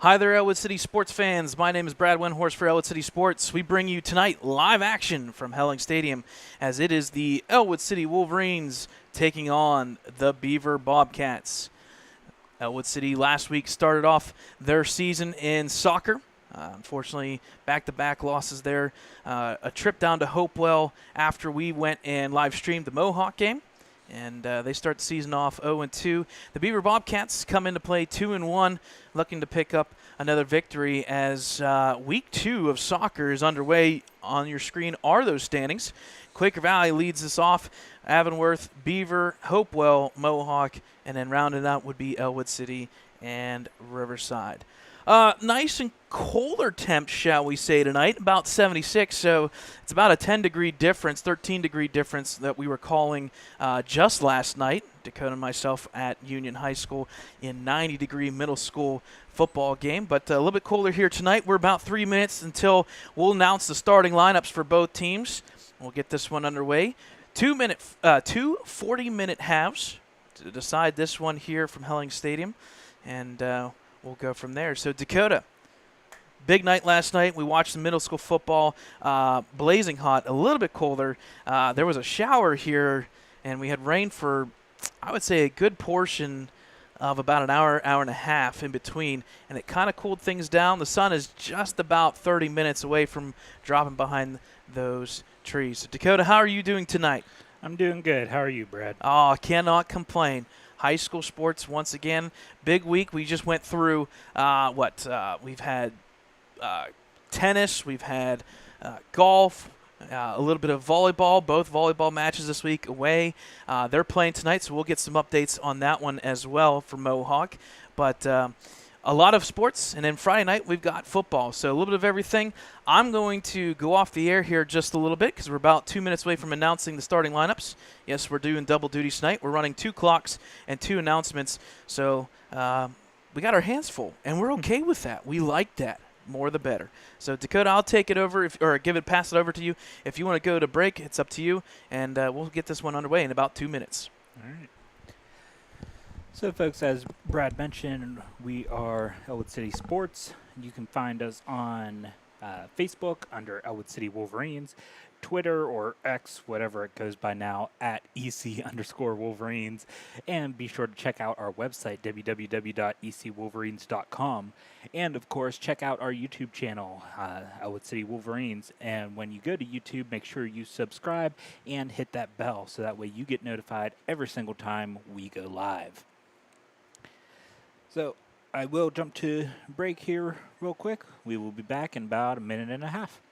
Hi there, Ellwood City sports fans. My name is Brad Wenhorst for Ellwood City Sports. We bring you tonight live action from Helling Stadium as it is the Ellwood City Wolverines taking on the Beaver Bobcats. Ellwood City last week started off their season in soccer. Unfortunately, back-to-back losses there. A trip down to Hopewell after we went and live-streamed the Mohawk game. And they start the season off 0-2. The Beaver Bobcats come into play 2-1, looking to pick up another victory as week 2 of soccer is underway. On your screen are those standings. Quaker Valley leads us off. Avonworth, Beaver, Hopewell, Mohawk, and then rounding out would be Ellwood City and Riverside. Nice and colder temps, shall we say, tonight, about 76. So it's about a 10-degree difference, 13-degree difference that we were calling just last night, Dakota and myself at Union High School in 90-degree middle school football game. But a little bit colder here tonight. We're about 3 minutes until we'll announce the starting lineups for both teams. We'll get this one underway. Two 40-minute halves to decide this one here from Helling Stadium. And we'll go from there. So, Dakota, big night last night. We watched the middle school football, blazing hot, a little bit colder. There was a shower here, and we had rain for, I would say, a good portion of about an hour, hour and a half in between, and it kind of cooled things down. The sun is just about 30 minutes away from dropping behind those trees. So, Dakota, how are you doing tonight? I'm doing good. How are you, Brad? Oh, I cannot complain. High school sports once again, big week. We just went through we've had tennis, we've had golf, a little bit of volleyball, both volleyball matches this week away. They're playing tonight, so we'll get some updates on that one as well for Mohawk. But a lot of sports, and then Friday night we've got football, so a little bit of everything. I'm going to go off the air here just a little bit because we're about 2 minutes away from announcing the starting lineups. Yes, we're doing double duty tonight. We're running 2 clocks and 2 announcements, so we got our hands full, and we're okay with that. We like that. More the better. So, Dakota, I'll take it over, pass it over to you. If you want to go to break, it's up to you, and we'll get this one underway in about 2 minutes. All right. So, folks, as Brad mentioned, we are Ellwood City Sports. You can find us on Facebook under Ellwood City Wolverines, Twitter or X, whatever it goes by now, at EC_Wolverines. And be sure to check out our website, www.ecwolverines.com. And, of course, check out our YouTube channel, Ellwood City Wolverines. And when you go to YouTube, make sure you subscribe and hit that bell so that way you get notified every single time we go live. So I will jump to break here real quick. We will be back in about a minute and a half.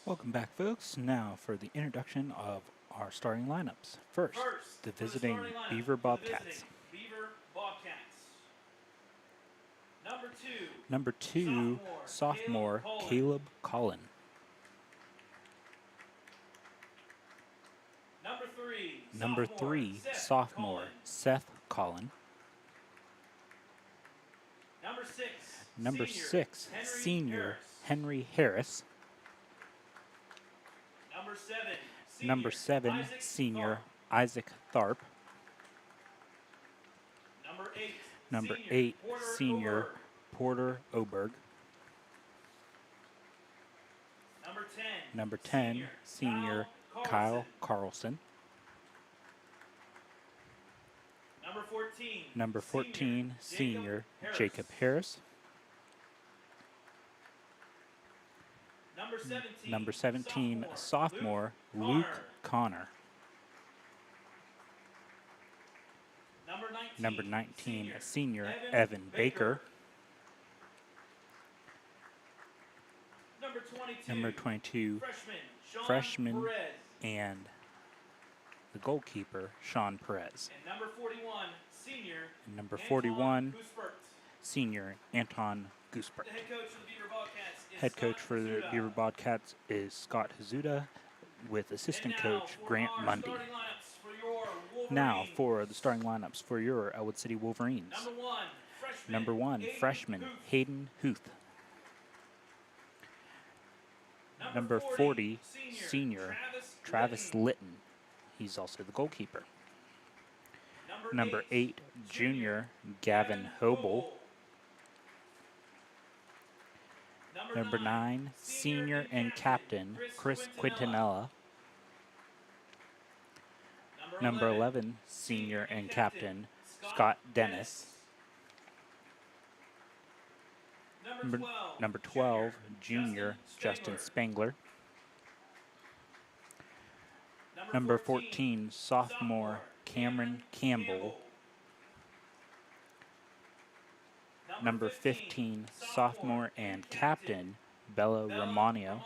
Welcome back, folks. Now for the introduction of our starting lineups. First, the visiting Beaver Bobcats. Beaver Number 2, sophomore Caleb Collin. Number 3, sophomore Seth Collin. Number 6, senior Henry Harris. Number 7, senior Isaac Tharp. Number 8, senior Porter Oberg. Number 10, senior Kyle Carlson. Number 14, senior Jacob Harris. Number 17, sophomore Luke Connor. Number 19, senior Evan Baker. Number 22, freshman and the goalkeeper, Sean Perez. And number 41, And number 41, senior Anton Guspert. The Head coach for the Beaver Bobcats is Scott Hazuda, with assistant coach Grant Mundy. Now for the starting lineups for your Ellwood City Wolverines. Number 1, freshman Hayden Huth. Number 40, senior Travis Litton. He's also the goalkeeper. Number 8, junior Gavin Hobel. Number 9, senior and captain Chris Quintanilla. Number 11, senior and captain Scott Dennis. Number 12, junior Justin Spangler. Number 14, sophomore Cameron Campbell. Number 15, sophomore and captain Bella Romano.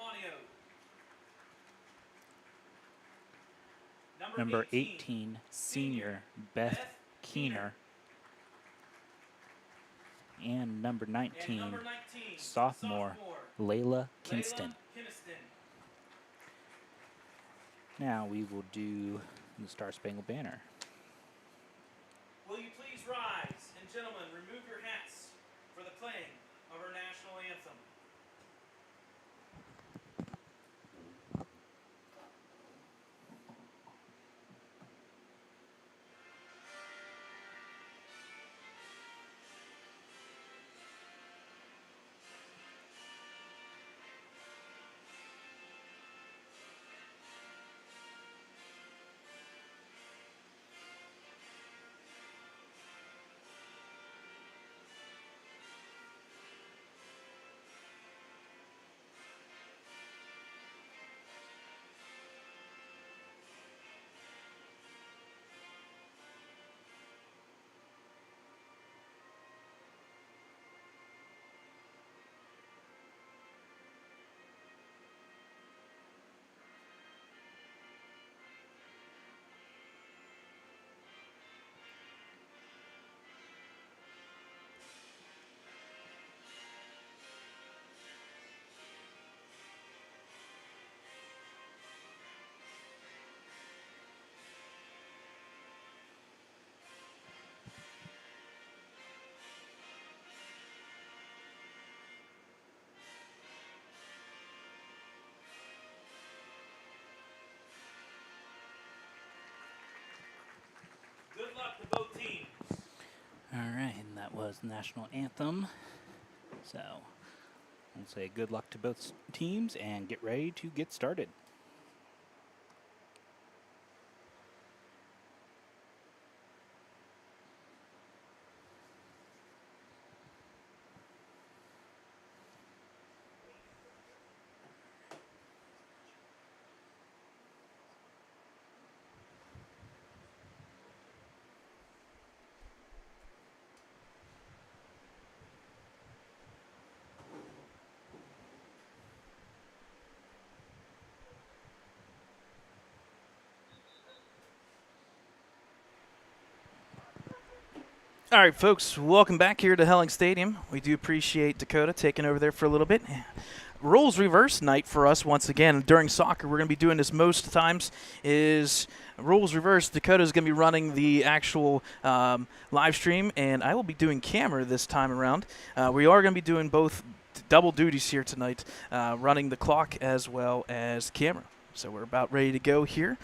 Number 18, senior Beth Keener. And number 19, sophomore Layla Kinston. Now we will do the Star Spangled Banner. Will you please rise, and gentlemen, remove your hats for the playing of our national anthem. Good luck to both teams. All right, and that was the national anthem. So we'll say good luck to both teams and get ready to get started. All right, folks, welcome back here to Helling Stadium. We do appreciate Dakota taking over there for a little bit. Roles reverse night for us once again. During soccer, we're going to be doing this most times, is rules reverse. Dakota's going to be running the actual live stream, and I will be doing camera this time around. We are going to be doing both double duties here tonight, running the clock as well as camera. So we're about ready to go here.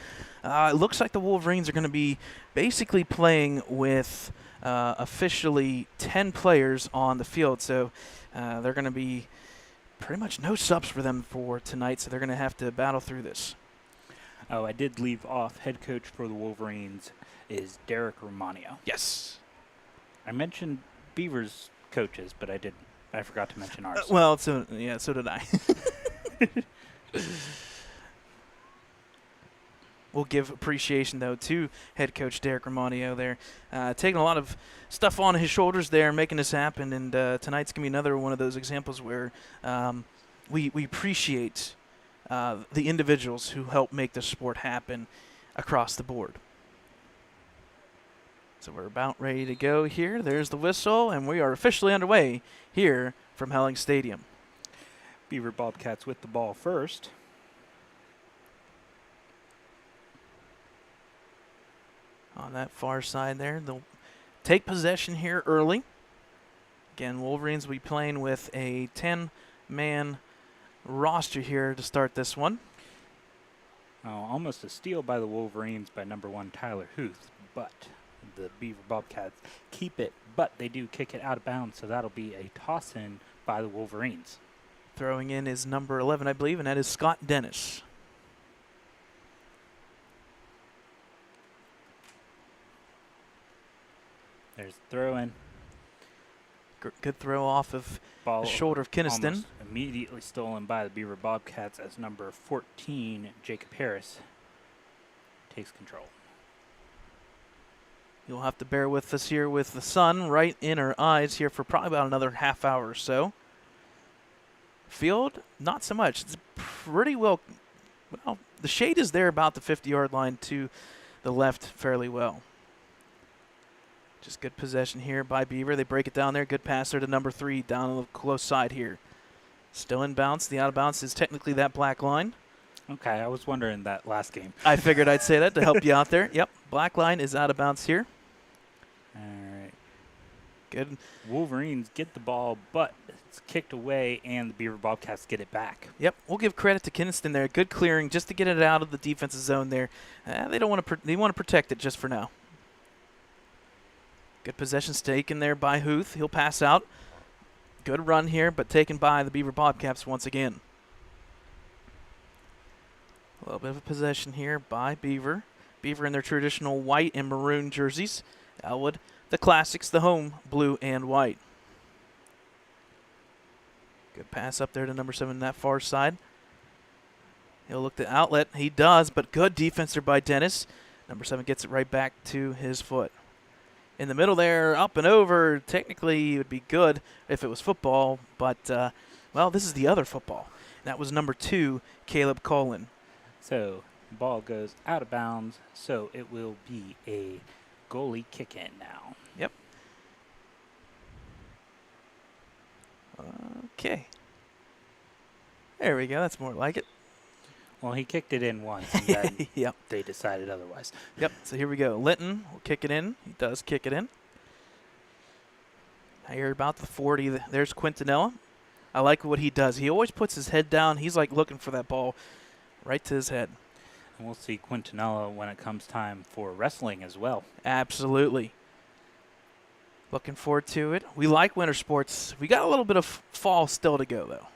It looks like the Wolverines are going to be basically playing with officially 10 players on the field. So they're going to be pretty much no subs for them for tonight, so they're going to have to battle through this. Oh, I did leave off. Head coach for the Wolverines is Derek Romano. Yes. I mentioned Beaver's coaches, but I forgot to mention ours. Well, so did I. We'll give appreciation, though, to head coach Derek Romano there. Taking a lot of stuff on his shoulders there, making this happen. And tonight's going to be another one of those examples where we appreciate the individuals who help make the sport happen across the board. So we're about ready to go here. There's the whistle, and we are officially underway here from Helling Stadium. Beaver Bobcats with the ball first. On that far side there, they'll take possession here early. Again, Wolverines will be playing with a 10-man roster here to start this one. Oh, almost a steal by the Wolverines by number 1 Tyler Huth, but the Beaver Bobcats keep it, but they do kick it out of bounds, so that'll be a toss-in by the Wolverines. Throwing in is number 11, I believe, and that is Scott Dennis. There's the throw-in. Good throw off of Ball the shoulder of Kinniston. almost immediately stolen by the Beaver Bobcats as number 14, Jacob Harris, takes control. You'll have to bear with us here with the sun right in our eyes here for probably about another half hour or so. Field, not so much. It's pretty well, the shade is there about the 50-yard line to the left fairly well. Just good possession here by Beaver. They break it down there. Good pass there to number 3 down on the close side here. Still in bounds. The out of bounds is technically that black line. Okay, I was wondering that last game. I figured I'd say that to help you out there. Yep, black line is out of bounds here. All right. Good. Wolverines get the ball, but it's kicked away, and the Beaver Bobcats get it back. Yep, we'll give credit to Kinniston there. Good clearing just to get it out of the defensive zone there. They want to protect it just for now. Good possession taken there by Huth. He'll pass out. Good run here, but taken by the Beaver Bobcats once again. A little bit of a possession here by Beaver. Beaver in their traditional white and maroon jerseys. Ellwood, the classics, the home blue and white. Good pass up there to number 7 on that far side. He'll look the outlet. He does, but good defense there by Dennis. Number 7 gets it right back to his foot. In the middle there, up and over. Technically, it would be good if it was football, but, this is the other football. That was number 2, Caleb Cullen. So, ball goes out of bounds, so it will be a goalie kick-in now. Yep. Okay. There we go. That's more like it. Well, he kicked it in once, and then Yep. they decided otherwise. Yep. So here we go. Linton will kick it in. He does kick it in. I hear about the 40. There's Quintanilla. I like what he does. He always puts his head down. He's like looking for that ball right to his head. And we'll see Quintanilla when it comes time for wrestling as well. Absolutely. Looking forward to it. We like winter sports. We got a little bit of fall still to go, though.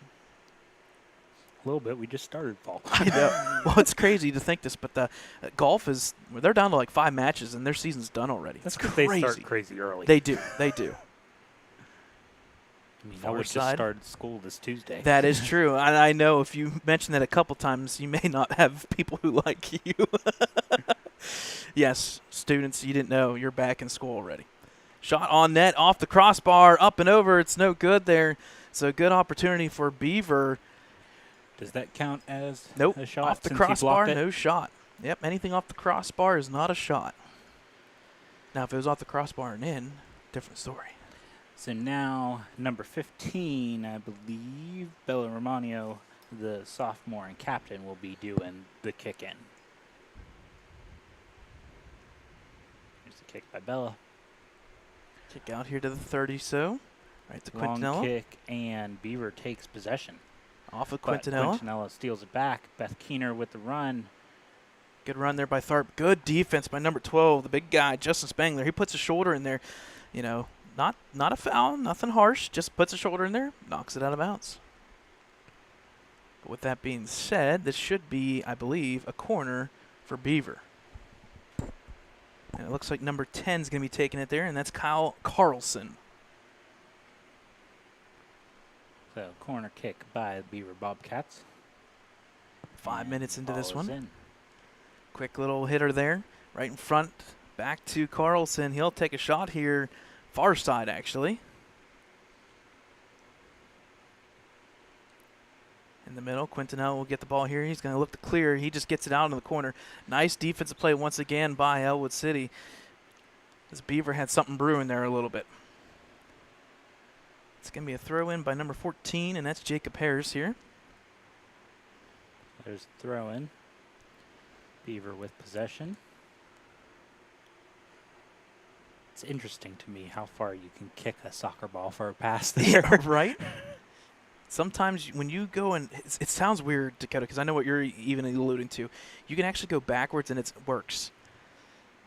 A little bit. We just started fall. I know. Well, it's crazy to think this, but the golf they're down to like 5 matches, and their season's done already. That's because they start crazy early. They do. They do. I mean, Forward just side. started school this Tuesday. That is true. I know if you mention that a couple times, you may not have people who like you. Yes, students, you didn't know you're back in school already. Shot on net, off the crossbar, up and over. It's no good there. So good opportunity for Beaver. Does that count as Nope. a shot? Off the since he crossbar, blocked it? no shot. Yep, anything off the crossbar is not a shot. Now, if it was off the crossbar and in, different story. So now, number 15, I believe, Bella Romano, the sophomore and captain, will be doing the kick-in. Here's the kick by Bella. Kick out here to the 30 so. Right to Long Quintanilla. kick, and Beaver takes possession. Off of But Quintanilla. Quintanilla steals it back. Beth Keener with the run. Good run there by Tharp. Good defense by number 12, the big guy, Justin Spangler. He puts a shoulder in there. You know, not a foul, nothing harsh. Just puts a shoulder in there, knocks it out of bounds. But with that being said, this should be, I believe, a corner for Beaver. And it looks like number 10 is going to be taking it there, and that's Kyle Carlson. So, corner kick by the Beaver Bobcats. 5 minutes into this Ball is one. in. Quick little hitter there, right in front. Back to Carlson. He'll take a shot here, far side actually. In the middle, Quintanilla will get the ball here. He's going to look to clear. He just gets it out in the corner. Nice defensive play once again by Ellwood City. This Beaver had something brewing there a little bit. It's going to be a throw in by number 14, and that's Jacob Harris here. There's the throw in. Beaver with possession. It's interesting to me how far you can kick a soccer ball for a pass there. Right? Sometimes when you go and it sounds weird, Dakota, because I know what you're even alluding to. You can actually go backwards and it works.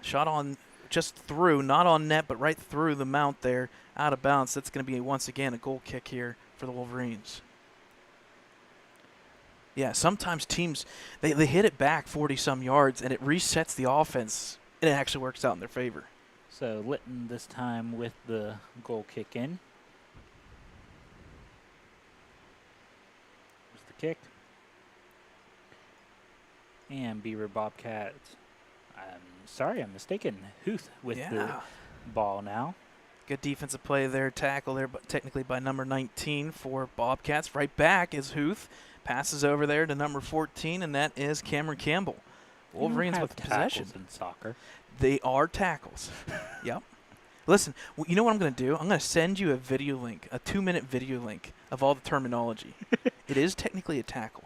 Shot on just through, not on net, but right through the mount there, out of bounds. That's going to be once again a goal kick here for the Wolverines. Yeah, sometimes teams, they hit it back 40-some yards, and it resets the offense, and it actually works out in their favor. So Litton this time with the goal kick in. There's the kick. And Beaver Bobcats. I'm mistaken. Huth with the ball now. Good defensive play there, tackle there, but technically by number 19 for Bobcats. Right back is Huth. Passes over there to number 14, and that is Cameron Campbell. Wolverines with possession. In soccer. They are tackles. Yep. Listen, you know what I'm going to do? I'm going to send you a video link, a 2-minute video link of all the terminology. It is technically a tackle.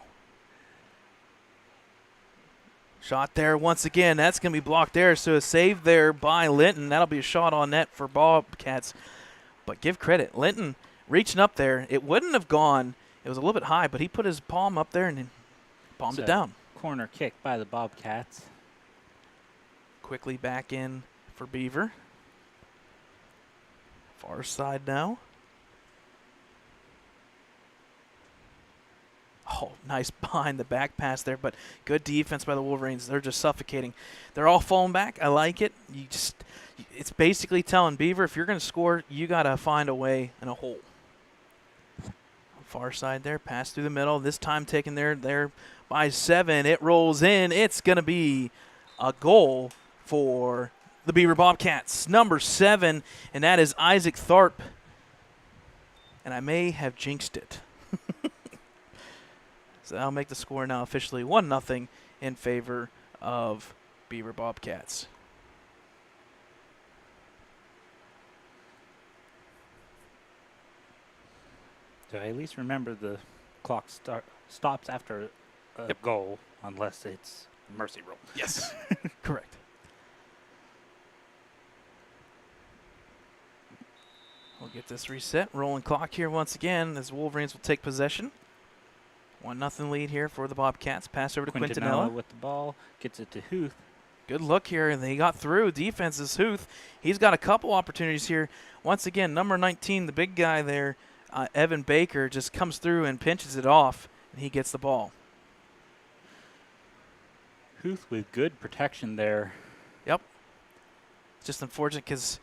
Shot there once again. That's going to be blocked there. So a save there by Linton. That'll be a shot on net for Bobcats. But give credit. Linton reaching up there. It wouldn't have gone. It was a little bit high, but he put his palm up there and then palmed it down. Corner kick by the Bobcats. Quickly back in for Beaver. Far side now. Oh, nice behind the back pass there, but good defense by the Wolverines. They're just suffocating. They're all falling back. I like it. It's basically telling Beaver, if you're going to score, you got to find a way in a hole. Far side there, pass through the middle. This time taken there by 7. It rolls in. It's going to be a goal for the Beaver Bobcats. Number 7, and that is Isaac Tharp. And I may have jinxed it. So that'll make the score now officially 1-0 in favor of Beaver Bobcats. So at least remember the clock stops after a goal unless it's a mercy rule. Yes, correct. We'll get this reset. Rolling clock here once again as Wolverines will take possession. 1-0 lead here for the Bobcats. Pass over to Quintanilla. With the ball. Gets it to Huth. Good look here, and they got through. Defense is Huth. He's got a couple opportunities here. Once again, number 19, the big guy there, Evan Baker, just comes through and pinches it off, and he gets the ball. Huth with good protection there. Yep. It's just unfortunate because,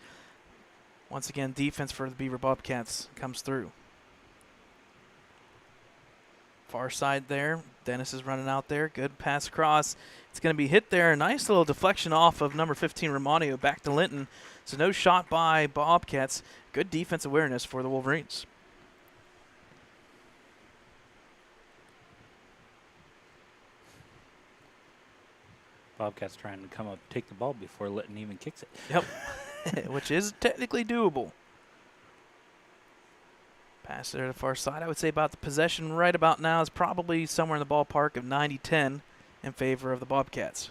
once again, defense for the Beaver Bobcats comes through. Far side there. Dennis is running out there. Good pass across. It's going to be hit there. Nice little deflection off of number 15, Romano, back to Linton. So no shot by Bobcats. Good defense awareness for the Wolverines. Bobcats trying to come up, take the ball before Linton even kicks it. Yep. which is technically doable. Pass there to the far side. I would say about the possession right about now is probably somewhere in the ballpark of 90-10 in favor of the Bobcats.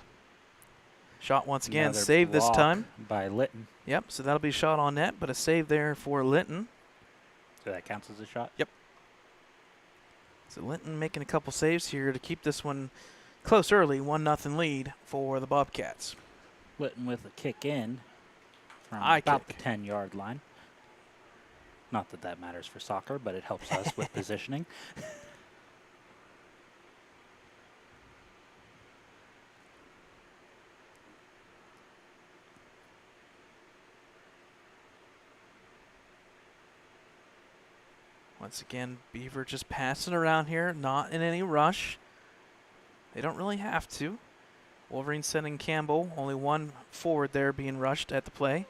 Shot once again, Another save this block time. by Litton. Yep, so that'll be a shot on net, but a save there for Linton. So that counts as a shot? Yep. So Linton making a couple saves here to keep this one close early, 1-0 lead for the Bobcats. Litton with a kick in from High about kick. the 10-yard line. Not that that matters for soccer, but it helps us with positioning. Once again, Beaver just passing around here, not in any rush. They don't really have to. Wolverines sending Campbell, only one forward there being rushed at the play.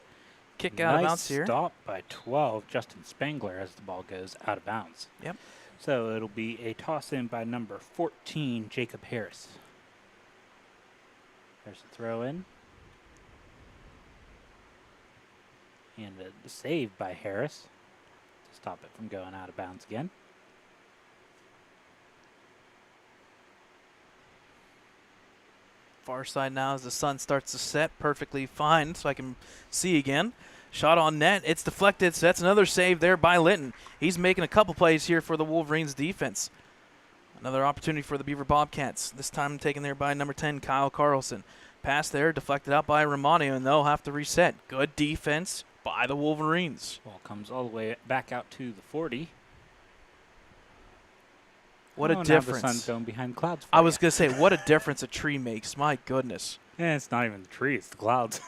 Kick out of bounds here. Nice stop by 12, Justin Spangler, as the ball goes out of bounds. Yep. So it'll be a toss in by number 14, Jacob Harris. There's a throw in. And a save by Harris to stop it from going out of bounds again. Far side now as the sun starts to set, perfectly fine so I can see again. Shot on net, it's deflected, so that's another save there by Linton. He's making a couple plays here for the Wolverines defense. Another opportunity for the Beaver Bobcats, this time taken there by number 10, Kyle Carlson. Pass there, deflected out by Romano, and they'll have to reset. Good defense by the Wolverines. Ball comes all the way back out to the 40. What a Now difference. the sun's going behind clouds for I was ya. going to say, what a difference a tree makes. My goodness. Yeah, it's not even the tree, it's the clouds.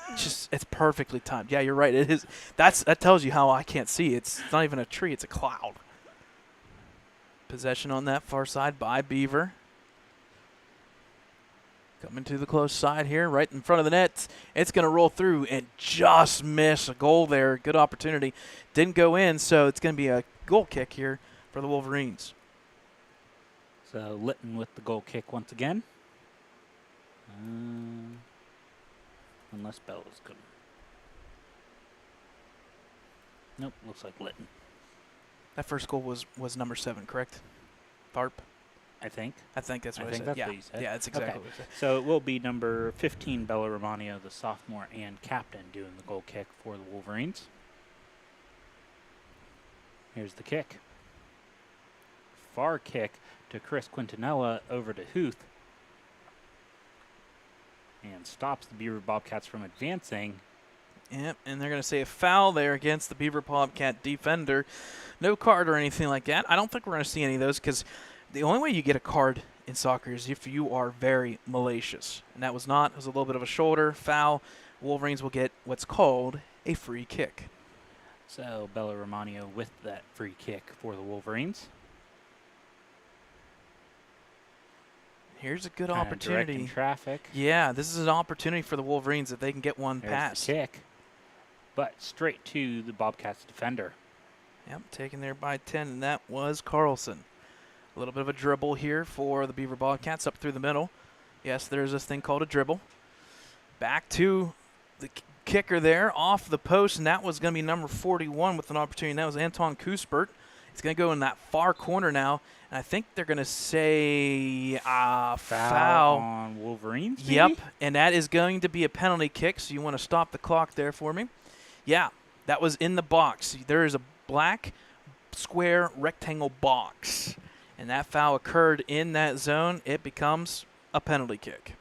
It's perfectly timed. Yeah, you're right. It is. That tells you how I can't see. It's not even a tree. It's a cloud. Possession on that far side by Beaver. Coming to the close side here, right in front of the net. It's going to roll through and just miss a goal there. Good opportunity. Didn't go in, so it's going to be a goal kick here for the Wolverines. So Litton with the goal kick once again. Unless Bell is good. Nope, looks like Litton, That first goal was number 7, correct? Tharp? I think. I think that's what I, think said. that's yeah. what you said. Yeah, that's exactly Okay. what I said. So it will be number 15, Bella Romano, the sophomore and captain, doing the goal kick for the Wolverines. Here's the kick. Far kick to Chris Quintanilla over to Huth. And stops the Beaver Bobcats from advancing. Yep, and they're going to say a foul there against the Beaver Bobcat defender. No card or anything like that. I don't think we're going to see any of those because the only way you get a card in soccer is if you are very malicious. And that was not. It was a little bit of a shoulder foul. Wolverines will get what's called a free kick. So Bella Romano with that free kick for the Wolverines. Here's a good Kinda opportunity. directing traffic. Yeah, this is an opportunity for the Wolverines if they can get one There's pass. the kick. But straight to the Bobcats defender. Yep, taken there by 10, and that was Carlson. A little bit of a dribble here for the Beaver Bobcats up through the middle. Yes, there's this thing called a dribble. Back to the kicker there off the post, and that was going to be number 41 with an opportunity. And that was Anton Kuspert. It's going to go in that far corner now, and I think they're going to say foul on Wolverines, maybe? Yep, and that is going to be a penalty kick, so you want to stop the clock there for me. Yeah, that was in the box. There is a black square rectangle box, and that foul occurred in that zone. It becomes a penalty kick.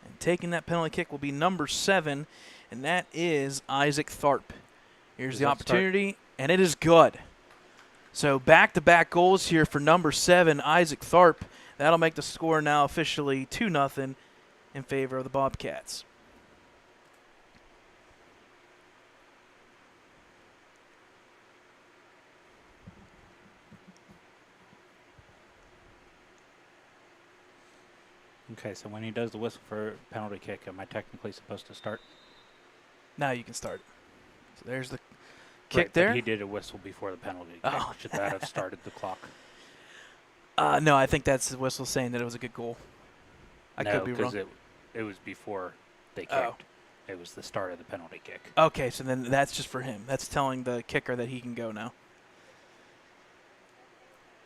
And taking that penalty kick will be number 7, and that is Isaac Tharp. Here's the opportunity, and it is good. So back-to-back goals here for number 7, Isaac Tharp. That'll make the score now officially 2-0 in favor of the Bobcats. Okay, so when he does the whistle for penalty kick, am I technically supposed to start? Now you can start. So there's the kick Right, but there. he did a whistle before the penalty kick. Oh. Should that have started the clock? No, I think that's the whistle saying that it was a good goal. I No, could be wrong. because it was before they kicked. Oh. It was the start of the penalty kick. Okay, so then that's just for him. That's telling the kicker that he can go now.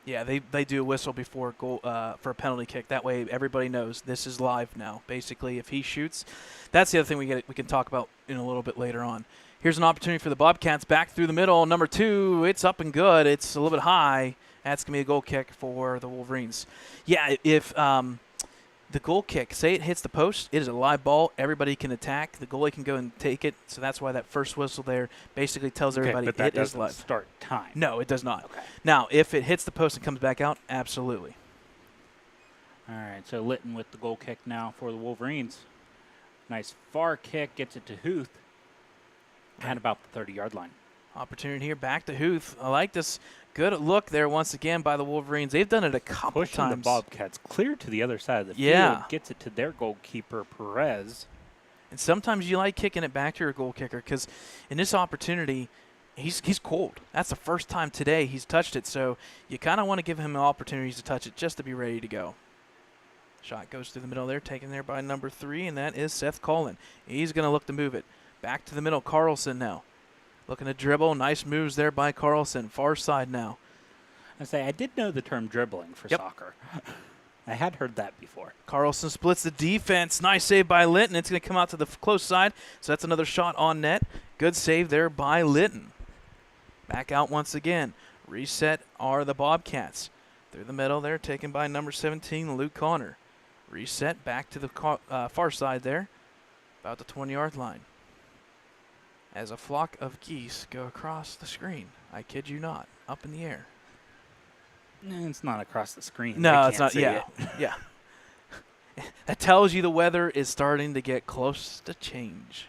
Yeah, they do a whistle before goal for a penalty kick. That way everybody knows this is live now. Basically, if he shoots, that's the other thing we can talk about in a little bit later on. Here's an opportunity for the Bobcats back through the middle. Number 2, it's up and good. It's a little bit high. That's going to be a goal kick for the Wolverines. Yeah, if the goal kick, say it hits the post, it is a live ball. Everybody can attack. The goalie can go and take it. So that's why that first whistle there basically tells everybody but that it is live. Start time. No, it does not. Okay. Now, if it hits the post and comes back out, absolutely. All right, so Litton with the goal kick now for the Wolverines. Nice far kick, gets it to Huth at about the 30-yard line. Opportunity here, back to Huth. I like this. Good look there once again by the Wolverines. They've done it a couple Pushing times. the Bobcats clear to the other side of the Yeah. field. Gets it to their goalkeeper, Perez. And sometimes you like kicking it back to your goal kicker because in this opportunity, he's cold. That's the first time today he's touched it, so you kind of want to give him opportunities to touch it just to be ready to go. Shot goes through the middle there, taken there by number 3, and that is Seth Cullen. He's going to look to move it. Back to the middle, Carlson now. Looking to dribble. Nice moves there by Carlson. Far side now. I did know the term dribbling for soccer. I had heard that before. Carlson splits the defense. Nice save by Linton. It's going to come out to the close side, so that's another shot on net. Good save there by Linton. Back out once again. Reset are the Bobcats. Through the middle there, taken by number 17, Luke Connor. Reset back to the far side there, about the 20-yard line. As a flock of geese go across the screen. I kid you not. Up in the air. It's not across the screen. No, it's not. Yeah. Yeah. That tells you the weather is starting to get close to change.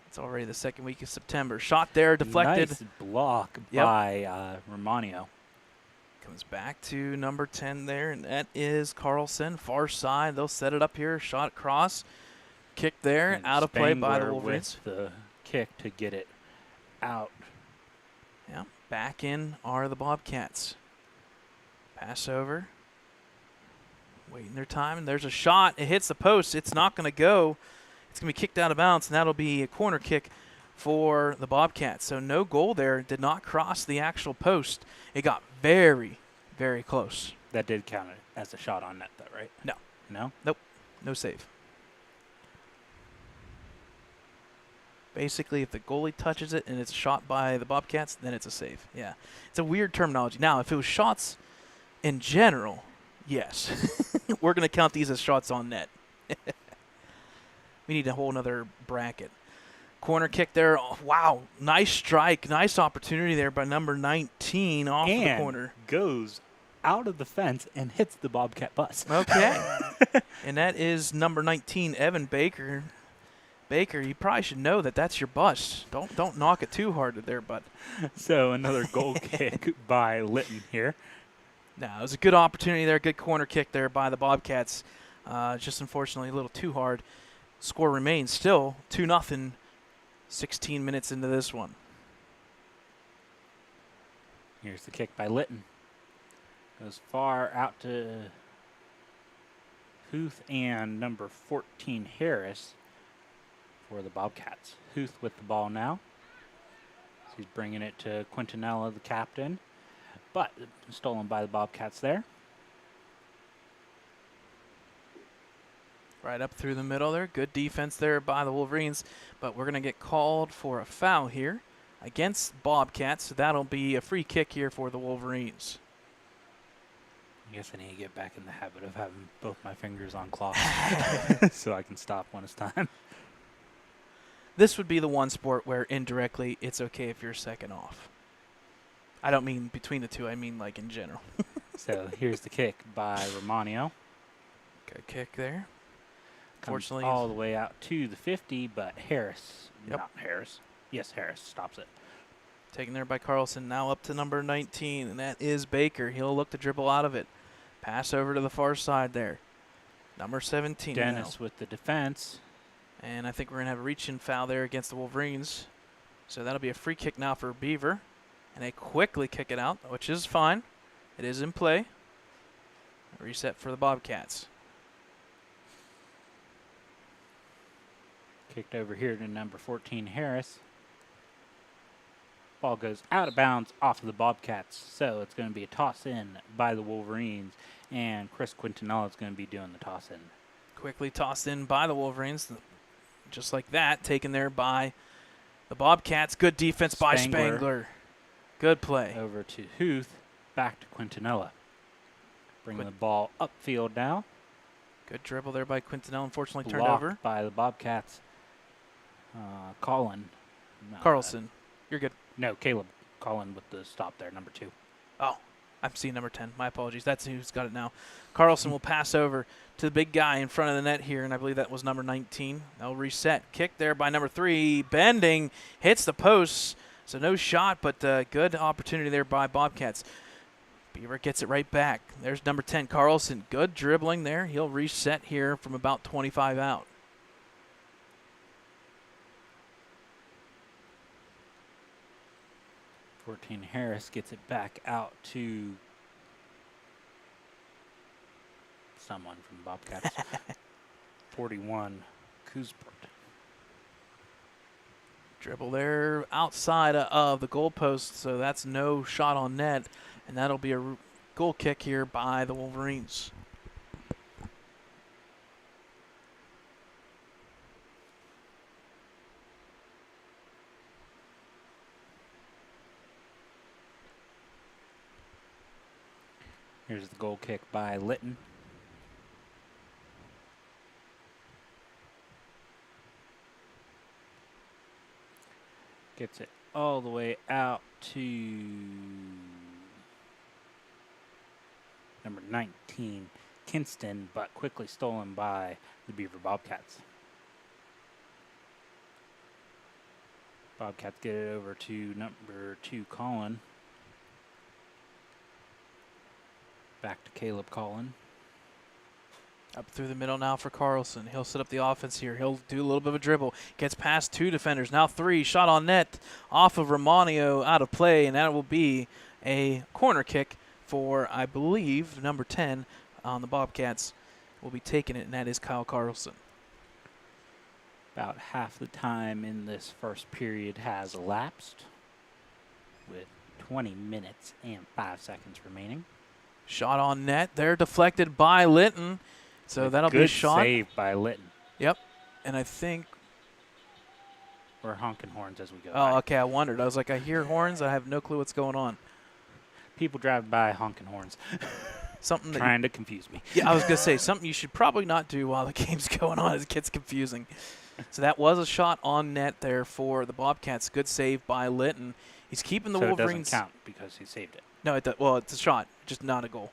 It's already the second week of September. Shot there, deflected. Nice block by Romano. Comes back to number 10 there, and that is Carlson. Far side. They'll set it up here. Shot across. Kick there. And out of play by the Spangler Wolverines. with the kick to get it out. Yeah. Back in are the Bobcats. Pass over. Waiting their time, and there's a shot. It hits the post. It's not going to go. It's going to be kicked out of bounds, and that'll be a corner kick for the Bobcats. So no goal there. Did not cross the actual post. It got very, very close. That did count as a shot on net, though, right? No. No? Nope. No save. Basically, if the goalie touches it and it's shot by the Bobcats, then it's a save. Yeah. It's a weird terminology. Now, if it was shots in general, yes. We're going to count these as shots on net. We need a whole nother bracket. Corner kick there. Oh, wow. Nice strike. Nice opportunity there by number 19 off the corner. Goes out of the fence and hits the Bobcat bus. Okay. And that is number 19, Evan Baker. Baker, you probably should know that that's your bus. Don't knock it too hard there, bud. So another goal kick by Litton here. No, it was a good opportunity there. Good corner kick there by the Bobcats. Just unfortunately a little too hard. Score remains still 2-0, 16 minutes into this one. Here's the kick by Litton. Goes far out to Huth and number 14, Harris, for the Bobcats. Huth with the ball now. So he's bringing it to Quintanilla, the captain, but stolen by the Bobcats there. Right up through the middle there. Good defense there by the Wolverines, but we're going to get called for a foul here against Bobcats. So that'll be a free kick here for the Wolverines. I guess I need to get back in the habit of having both my fingers on cloth so I can stop when it's time. This would be the one sport where indirectly it's okay if you're second off. I don't mean between the two. I mean like in general. So here's the kick by Romano. Good kick there. Comes Fortunately, all the way out to the 50, but Harris, Yep. not Harris. Yes, Harris stops it. taken there by Carlson. Now up to number 19, and that is Baker. He'll look to dribble out of it. Pass over to the far side there. Number 17 Dennis now. with the defense. And I think we're going to have a reach-in foul there against the Wolverines. So that'll be a free kick now for Beaver. And they quickly kick it out, which is fine. It is in play. A reset for the Bobcats. Kicked over here to number 14, Harris. Ball goes out of bounds off of the Bobcats, so it's going to be a toss in by the Wolverines, and Chris Quintanilla is going to be doing the toss in. Quickly tossed in by the Wolverines, just like that, taken there by the Bobcats. Good defense by Spangler. Good play. Over to Huth, back to Quintanilla. Bringing the ball upfield now. Good dribble there by Quintanilla, unfortunately Blocked turned over. by the Bobcats. Colin. No, Carlson. You're good. No, Caleb Colin with the stop there, number 2. Oh, I'm seeing number 10. My apologies. That's who's got it now. Carlson will pass over to the big guy in front of the net here, and I believe that was number 19. They'll reset. Kick there by number 3. Bending. Hits the post. So no shot, but good opportunity there by Bobcats. Beaver gets it right back. There's number 10, Carlson. Good dribbling there. He'll reset here from about 25 out. Harris gets it back out to someone from Bobcats. 41, Kuzpert. Dribble there outside of the goalpost, so that's no shot on net, and that'll be a goal kick here by the Wolverines. Here's the goal kick by Litton. Gets it all the way out to number 19, Kinston, but quickly stolen by the Beaver Bobcats. Bobcats get it over to number 2, Colin. Back to Caleb Colin. Up through the middle now for Carlson. He'll set up the offense here. He'll do a little bit of a dribble. Gets past 2 defenders. Now 3. Shot on net off of Romanio, out of play, and that will be a corner kick for, I believe, number 10 on the Bobcats. Will be taking it, and that is Kyle Carlson. About half the time in this first period has elapsed, with 20 minutes and 5 seconds remaining. Shot on net. They're deflected by Litton. So that'll be a shot. Good save by Litton. Yep. And I think we're honking horns as we go. Oh, okay. I wondered. I was like, I hear horns. I have no clue what's going on. People drive by honking horns. Something that trying to confuse me. Yeah, I was going to say something you should probably not do while the game's going on. It gets confusing. So that was a shot on net there for the Bobcats. Good save by Litton. He's keeping the Wolverines. It doesn't count because he saved it. No, well, it's a shot, just not a goal.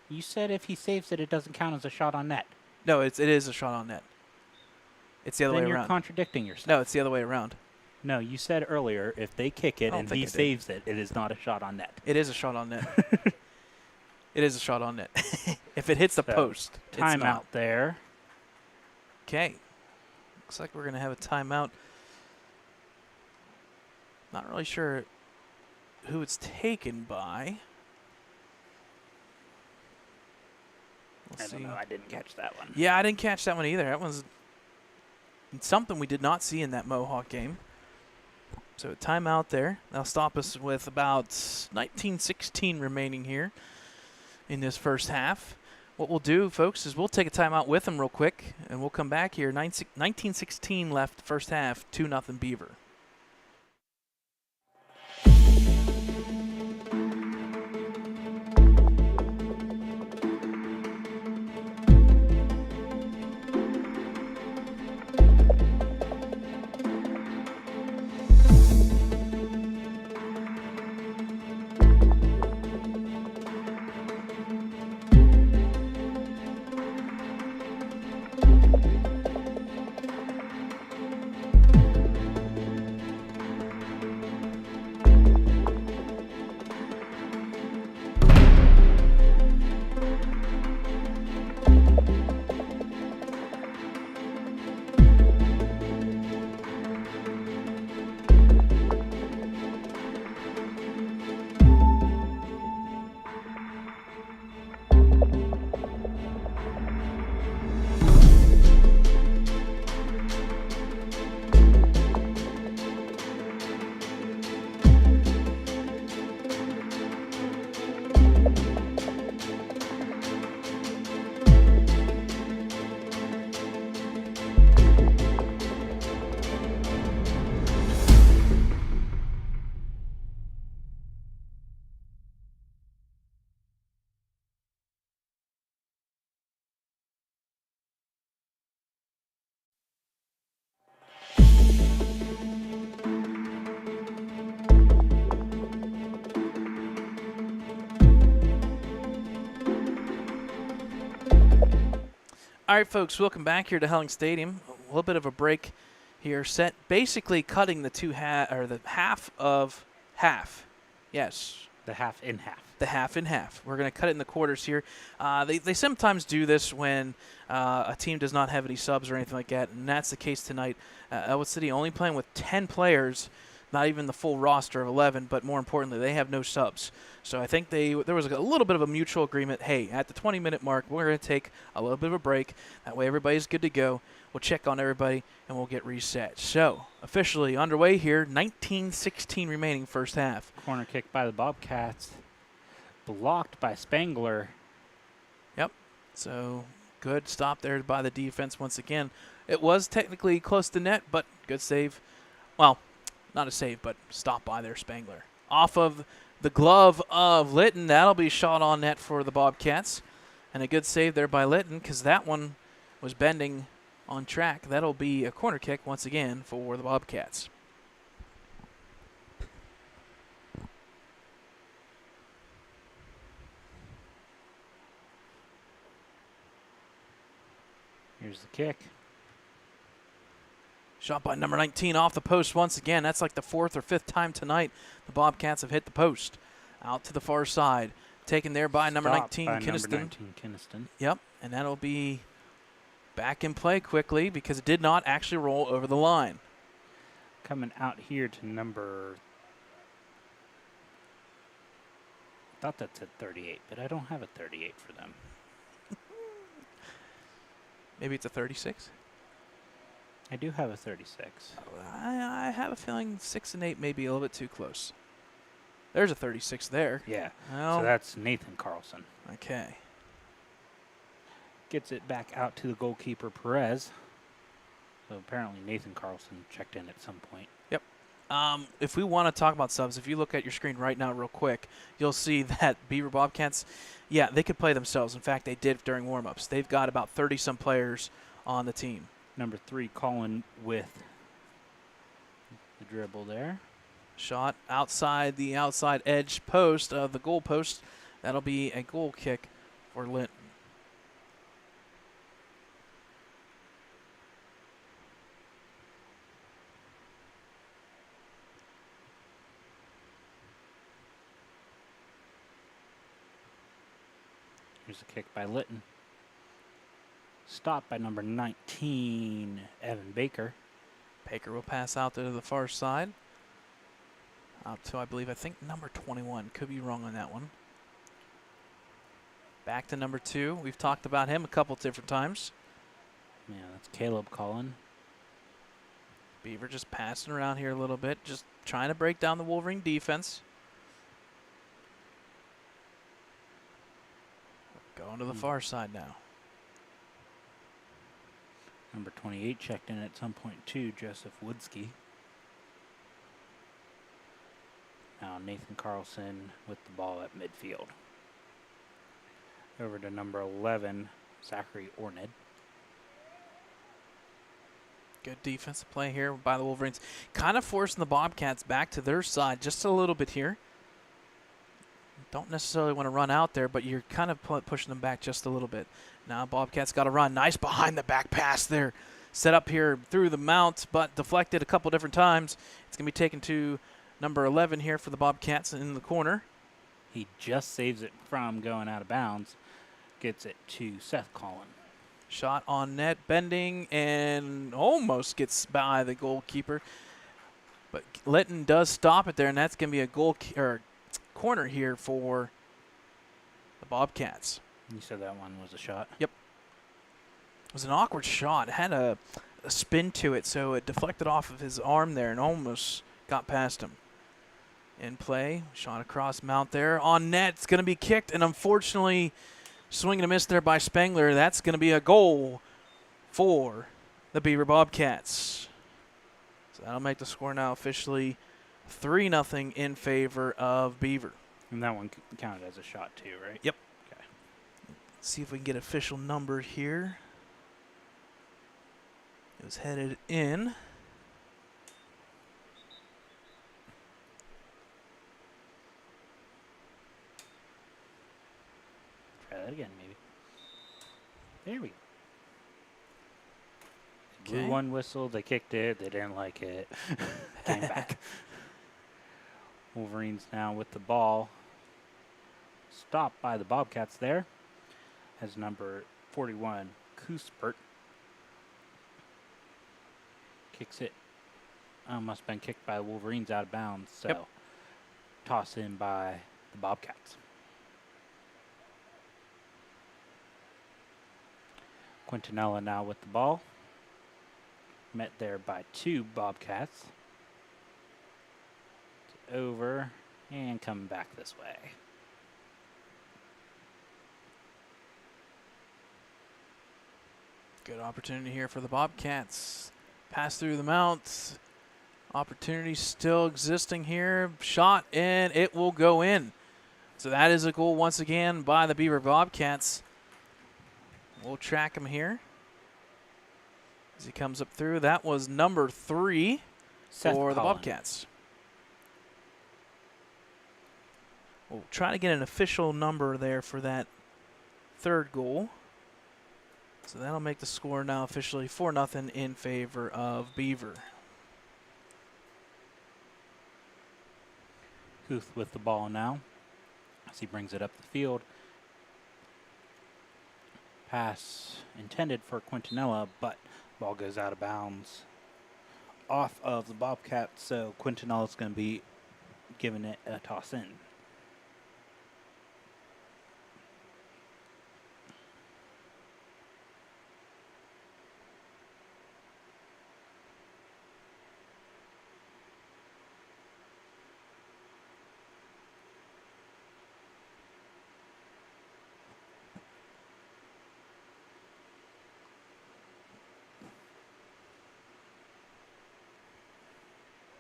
You said if he saves it, it doesn't count as a shot on net. No, it is a shot on net. It's the other way around. Then you're contradicting yourself. No, it's the other way around. No, you said earlier if they kick it and he saves it, it is not a shot on net. It is a shot on net. It is a shot on net. If it hits the post, timeout there. Okay. Looks like we're going to have a timeout. Not really sure who it's taken by. I don't know. I didn't catch that one. Yeah, I didn't catch that one either. That was something we did not see in that Mohawk game. So a timeout there. That'll stop us with about 19:16 remaining here in this first half. What we'll do, folks, is we'll take a timeout with them real quick, and we'll come back here. 19:16 left first half, 2-0 Beaver. All right, folks, welcome back here to Helling Stadium. A little bit of a break here, set basically cutting the the half of half. Yes, The half in half. the half in half. We're going to cut it in the quarters here. They sometimes do this when a team does not have any subs or anything like that, and that's the case tonight. Ellwood City only playing with 10 players, not even the full roster of 11, but more importantly, they have no subs. So I think there was a little bit of a mutual agreement. Hey, at the 20-minute mark, we're going to take a little bit of a break. That way everybody's good to go. We'll check on everybody, and we'll get reset. So officially underway here, 19:16 remaining first half. Corner kick by the Bobcats. Blocked by Spangler. Yep. So good stop there by the defense once again. It was technically close to net, but good save. Well, not a save, but stop by there, Spangler. Off of the glove of Litton. That'll be shot on net for the Bobcats. And a good save there by Litton because that one was bending on track. That'll be a corner kick once again for the Bobcats. Here's the kick. Shot by number 19 off the post once again. That's like the fourth or fifth time tonight the Bobcats have hit the post. Out to the far side. Taken there by number 19, Kinniston. Number 19, Kinniston. Yep, and that'll be back in play quickly because it did not actually roll over the line. Coming out here to number... I thought that said 38, but I don't have a 38 for them. Maybe it's a 36? I do have a 36. I have a feeling 6 and 8 may be a little bit too close. There's a 36 there. Yeah, Well, so that's Nathan Carlson. okay. Gets it back out to the goalkeeper, Perez. So apparently Nathan Carlson checked in at some point. If we want to talk about subs, if you look at your screen right now real quick, you'll see that Beaver Bobcats, yeah, they could play themselves. In fact, they did during warm-ups. They've got about 30-some players on the team. Number 3, Colin with the dribble there. Shot outside the outside edge post of the goal post. That'll be a goal kick for Linton. Here's a kick by Litton. Stopped by number 19, Evan Baker. Baker will pass out to the far side. Out to, I think number 21. Could be wrong on that one. Back to number 2. We've talked about him a couple different times. Yeah, that's Caleb Cullen. Beaver just passing around here a little bit, just trying to break down the Wolverine defense. Going to the far side now. Number 28 checked in at some point too, Joseph Woodsky. Now Nathan Carlson with the ball at midfield. Over to number 11, Zachary Orned. Good defensive play here by the Wolverines. Kind of forcing the Bobcats back to their side just a little bit here. Don't necessarily want to run out there, but you're kind of pushing them back just a little bit. Now Bobcats got to run. Nice behind the back pass there. Set up here through the mount, but deflected a couple different times. It's going to be taken to number 11 here for the Bobcats in the corner. He just saves it from going out of bounds. Gets it to Seth Collin. Shot on net, bending, and almost gets by the goalkeeper. But Litton does stop it there, and that's going to be a corner here for the Bobcats. You said that one was a shot? Yep. It was an awkward shot. It had a spin to it, so it deflected off of his arm there and almost got past him. In play, shot across mount there. On net, it's going to be kicked, and unfortunately, swing and a miss there by Spangler. That's going to be a goal for the Beaver Bobcats. So that'll make the score now officially 3-0 in favor of Beaver. And that one counted as a shot too, right? Yep. Okay. Let's see if we can get official number here. It was headed in. Try that again, maybe. There we go. Blew Okay. one whistle. They kicked it. They didn't like it. Came back. Wolverines now with the ball. Stopped by the Bobcats there. As number 41, Kuspert. Kicks it. Must have been kicked by the Wolverines out of bounds. So Yep. toss in by the Bobcats. Quintanilla now with the ball. Met there by 2 Bobcats. It's over and coming back this way. Good opportunity here for the Bobcats. Pass through the mount. Opportunity still existing here. Shot, and it will go in. So that is a goal once again by the Beaver Bobcats. We'll track him here as he comes up through. That was number 3 for the Bobcats. We'll try to get an official number there for that 3rd goal. So that'll make the score now officially 4-0 in favor of Beaver. Huth with the ball now as he brings it up the field. Pass intended for Quintanilla, but ball goes out of bounds off of the Bobcats, so Quintanilla's going to be giving it a toss in.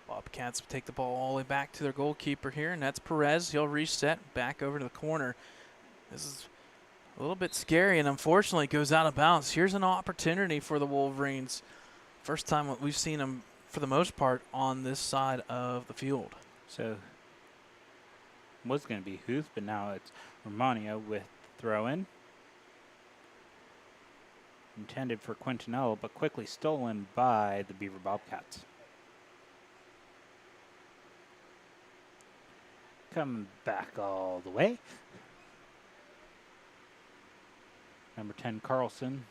Bobcats take the ball all the way back to their goalkeeper here, and that's Perez. He'll reset back over to the corner. This is a little bit scary, and unfortunately goes out of bounds. Here's an opportunity for the Wolverines. First time we've seen them, for the most part, on this side of the field. So was going to be Huth, but now it's Romano with the throw-in. Intended for Quintanilla, but quickly stolen by the Beaver Bobcats. Coming back all the way. Number 10, Carlson.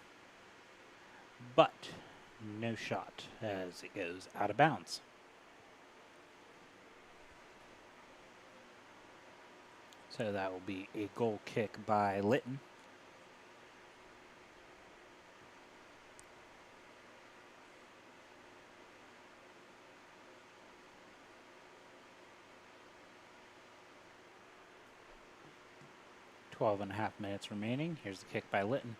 But no shot as it goes out of bounds. So that will be a goal kick by Litton. Twelve and a half minutes remaining. Here's the kick by Litton,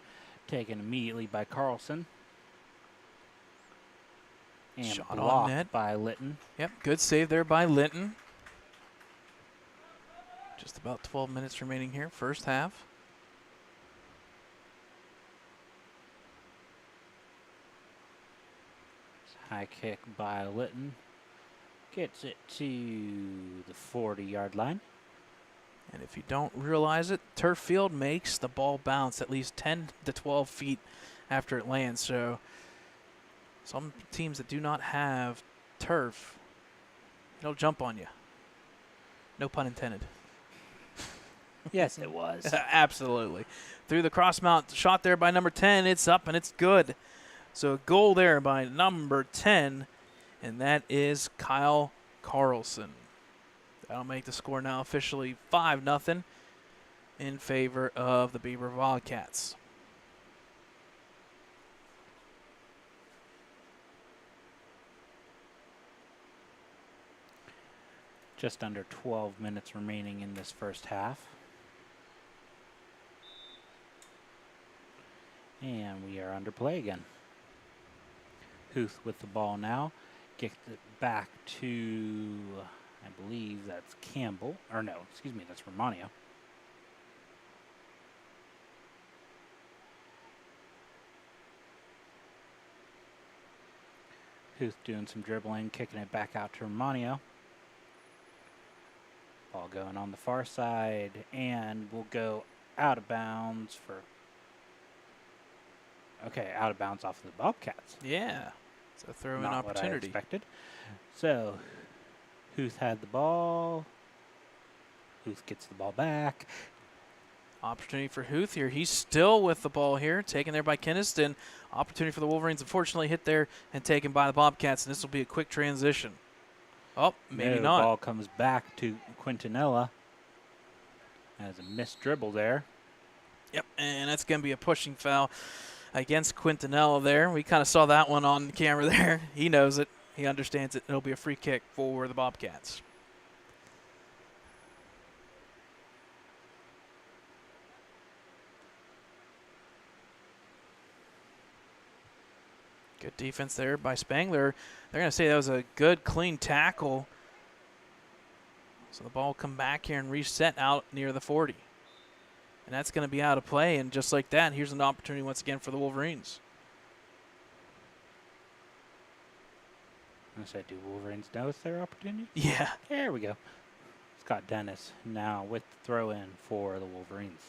taken immediately by Carlson. And Shot on blocked net by Litton. Yep, good save there by Linton. Just about 12 minutes remaining here, first half. High kick by Litton. Gets it to the 40-yard line. And if you don't realize it, turf field makes the ball bounce at least 10 to 12 feet after it lands. So some teams that do not have turf, it'll jump on you. No pun intended. Yes, it was. Absolutely. Through the cross mount, shot there by number 10. It's up and it's good. So a goal there by number 10, and that is Kyle Carlson. That'll make the score now officially 5-0 in favor of the Beaver Wildcats. Just under 12 minutes remaining in this first half. And we are under play again. Huth with the ball now. Gets it back to, I believe that's Campbell. Or no, excuse me, that's Romano. Huth doing some dribbling, kicking it back out to Romano. Ball going on the far side, and will go out of bounds for Okay, out of bounds off of the Bobcats. Yeah. So throw in Not what I opportunity. expected. So, Huth had the ball. Huth gets the ball back. Opportunity for Huth here. He's still with the ball here, taken there by Keniston. Opportunity for the Wolverines, unfortunately hit there and taken by the Bobcats, and this will be a quick transition. Oh, maybe No, not. Ball comes back to Quintanilla. Has a missed dribble there. Yep, and that's going to be a pushing foul against Quintanilla there. We kind of saw that one on camera there. He knows it. He understands it. It'll be a free kick for the Bobcats. Good defense there by Spangler. They're going to say that was a good, clean tackle. So the ball will come back here and reset out near the 40. And that's going to be out of play. And just like that, here's an opportunity once again for the Wolverines. I said, do Wolverines know it's their opportunity? Yeah. There we go. Scott Dennis now with the throw-in for the Wolverines.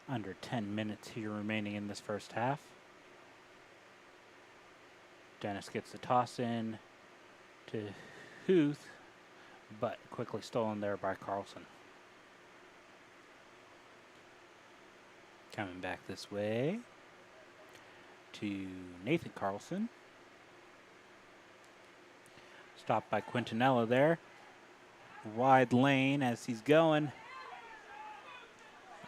Under 10 minutes here remaining in this first half. Dennis gets the toss in to Huth, but quickly stolen there by Carlson. Coming back this way to Nathan Carlson. Stopped by Quintanilla there. Wide lane as he's going.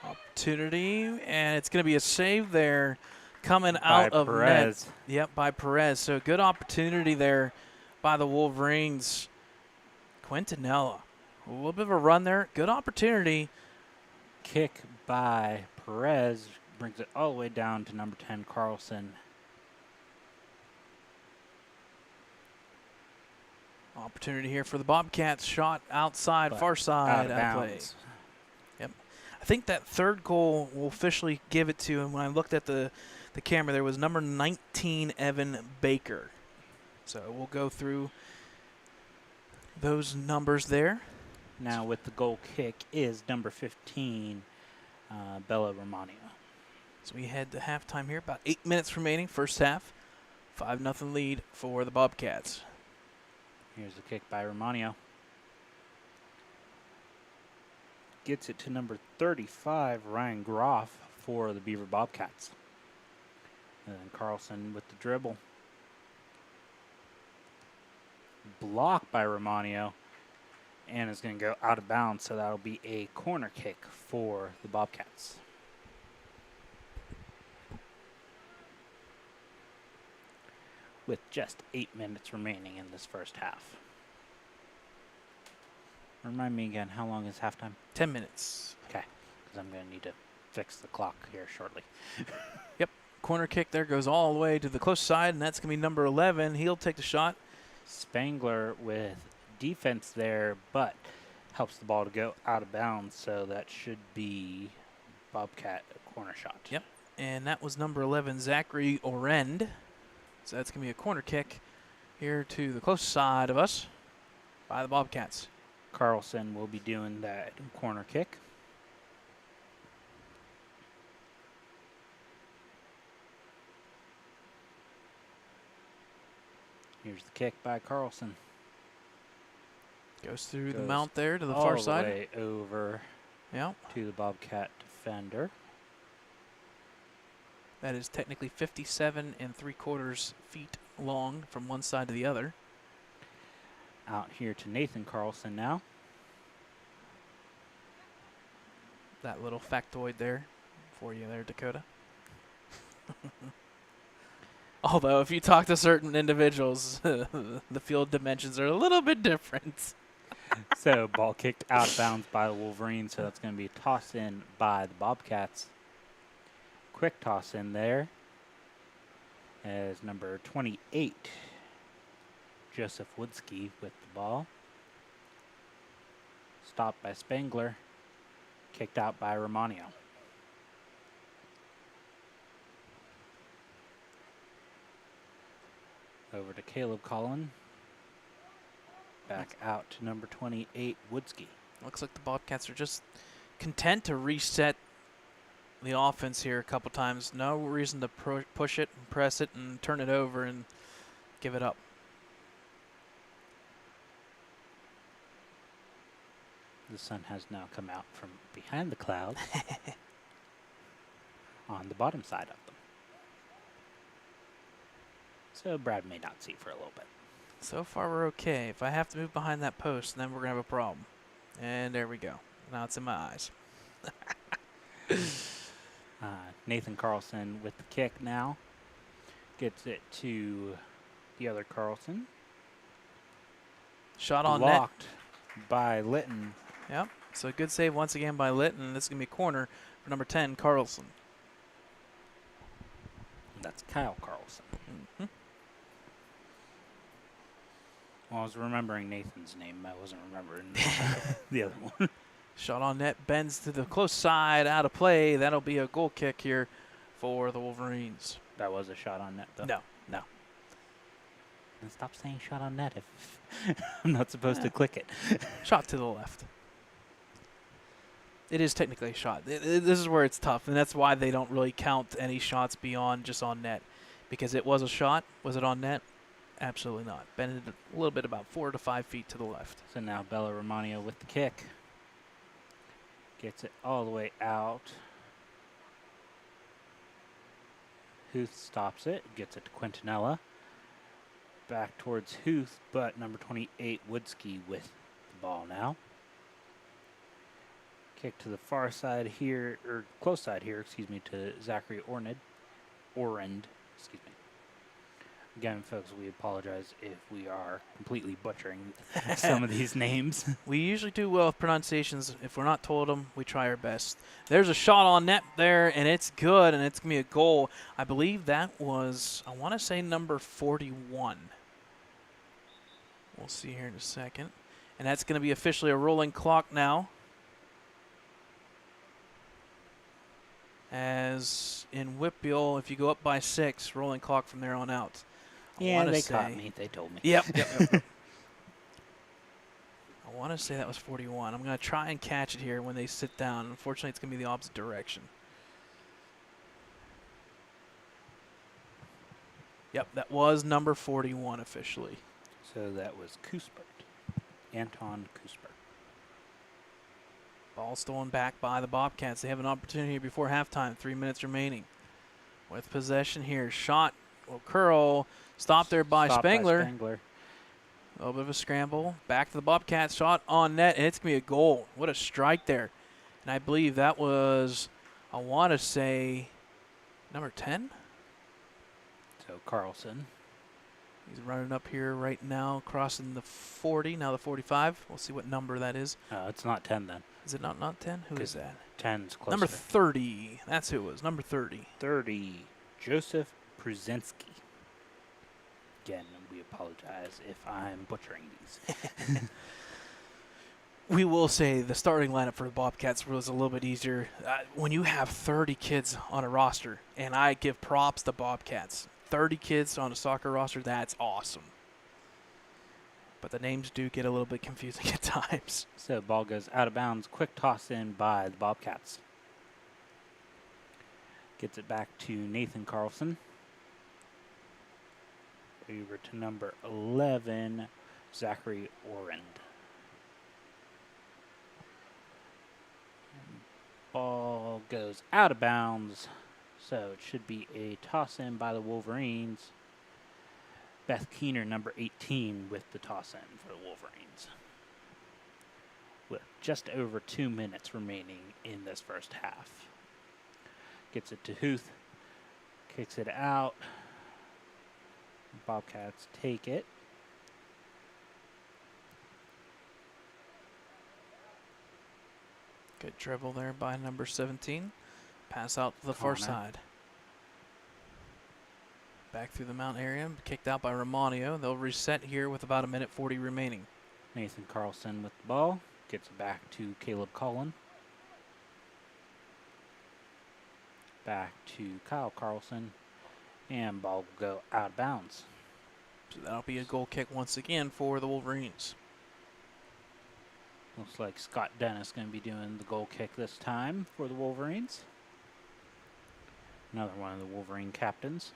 Opportunity, and it's going to be a save there coming By out of Perez. net. Yep, by Perez. So good opportunity there by the Wolverines. Quintanilla, a little bit of a run there. Good opportunity. Kick by Perez brings it all the way down to number 10, Carlson. Opportunity here for the Bobcats. Shot outside, But far side, out of out of play. bounds. Yep. I think that third goal will officially give it to him. When I looked at the camera, there was number 19, Evan Baker. So we'll go through those numbers there. Now with the goal kick is number 15, Bella Romano. So we head to halftime here. About 8 minutes remaining, first half. 5-0 lead for the Bobcats. Here's the kick by Romano. Gets it to number 35, Ryan Groff, for the Beaver Bobcats. And then Carlson with the dribble. Blocked by Romano. And is going to go out of bounds, so that'll be a corner kick for the Bobcats. With just 8 minutes remaining in this first half. Remind me again, how long is halftime? 10 minutes. Okay, because I'm going to need to fix the clock here shortly. Corner kick there goes all the way to the close side, and that's going to be number 11. He'll take the shot. Spangler with defense there, but helps the ball to go out of bounds, so that should be Bobcat a corner shot. Yep. And that was number 11, Zachary Orend. So that's going to be a corner kick here to the close side of us by the Bobcats. Carlson will be doing that corner kick. Here's the kick by Carlson. Goes through the Goes mount there to the all far the side. way over Yeah. to the Bobcat defender. That is technically 57 3/4 feet long from one side to the other. Out here to Nathan Carlson now. That little factoid there for you there, Dakota. Although, if you talk to certain individuals, the field dimensions are a little bit different. So, ball kicked out of bounds by the Wolverines, so that's going to be tossed in by the Bobcats. Quick toss in there as number 28, Joseph Woodsky with the ball. Stopped by Spangler. Kicked out by Romano. Over to Caleb Collin. Back out to number 28, Woodsky. Looks like the Bobcats are just content to reset the offense here a couple times. No reason to push it and press it and turn it over and give it up. The sun has now come out from behind the clouds on the bottom side of them. So Brad may not see for a little bit. So far, we're okay. If I have to move behind that post, then we're going to have a problem. And there we go. Now it's in my eyes. Nathan Carlson with the kick now. Gets it to the other Carlson. Shot on Blocked by Litton. Yep. So a good save once again by Litton. This is going to be a corner for number 10, Carlson. That's Kyle Carlson. Mm-hmm. Well, I was remembering Nathan's name. I wasn't remembering the other one. Shot on net, bends to the close side, out of play. That'll be a goal kick here for the Wolverines. That was a shot on net, though. No. Then stop saying shot on net if I'm not supposed to click it. Shot to the left. It is technically a shot. This is where it's tough, and that's why they don't really count any shots beyond just on net. Because it was a shot. Was it on net? Absolutely not. Bended a little bit, about 4 to 5 feet to the left. So now Bella Romano with the kick. Gets it all the way out. Huth stops it. Gets it to Quintanilla. Back towards Huth, but number 28, Woodski, with the ball now. Kick to the far side here, or close side here, excuse me, to Zachary Orend, excuse me. Again, folks, we apologize if we are completely butchering some of these names. We usually do well with pronunciations. If we're not told them, we try our best. There's a shot on net there, and it's good, and it's going to be a goal. I believe that was, I want to say, number 41. We'll see here in a second. And that's going to be officially a rolling clock now. As in Whitfield, if you go up by 6, rolling clock from there on out. Yeah, they caught me. They told me. Yep. I want to say that was 41. I'm going to try and catch it here when they sit down. Unfortunately, it's going to be the opposite direction. Yep, that was number 41 officially. So that was Kuspert, Anton Kuspert. Ball stolen back by the Bobcats. They have an opportunity here before halftime. 3 minutes remaining. With possession here. Shot will curl. Stopped there by Spangler. A little bit of a scramble. Back to the Bobcats. Shot on net, and it's going to be a goal. What a strike there. And I believe that was, I want to say, number 10? So Carlson. He's running up here right now, crossing the 40, now the 45. We'll see what number that is. It's not 10 then. Is it not 10? Who is that? 10's closer. Number 30. That's who it was, number 30. 30, Joseph Prusensky. Again, we apologize if I'm butchering these. We will say the starting lineup for the Bobcats was a little bit easier. When you have 30 kids on a roster, and I give props to Bobcats, 30 kids on a soccer roster, that's awesome. But the names do get a little bit confusing at times. So ball goes out of bounds. Quick toss in by the Bobcats. Gets it back to Nathan Carlson. Over to number 11, Zachary Orend. Ball goes out of bounds. So it should be a toss in by the Wolverines. Beth Keener, number 18, with the toss in for the Wolverines. With just over 2 minutes remaining in this first half. Gets it to Huth. Kicks it out. Bobcats take it. Good dribble there by number 17. Pass out to the far side. Back through the mount area. Kicked out by Romano. They'll reset here with about 1:40 remaining. Nathan Carlson with the ball. Gets it back to Caleb Cullen. Back to Kyle Carlson. And ball will go out of bounds. So that'll be a goal kick once again for the Wolverines. Looks like Scott Dennis going to be doing the goal kick this time for the Wolverines. Another one of the Wolverine captains.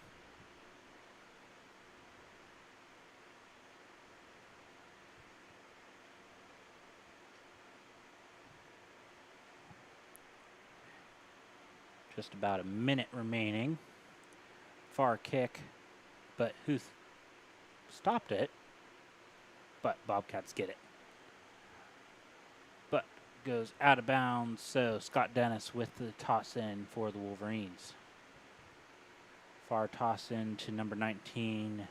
Just about a minute remaining. Far kick, but Huth stopped it. But Bobcats get it. But goes out of bounds, so Scott Dennis with the toss in for the Wolverines. Far toss in to number 19,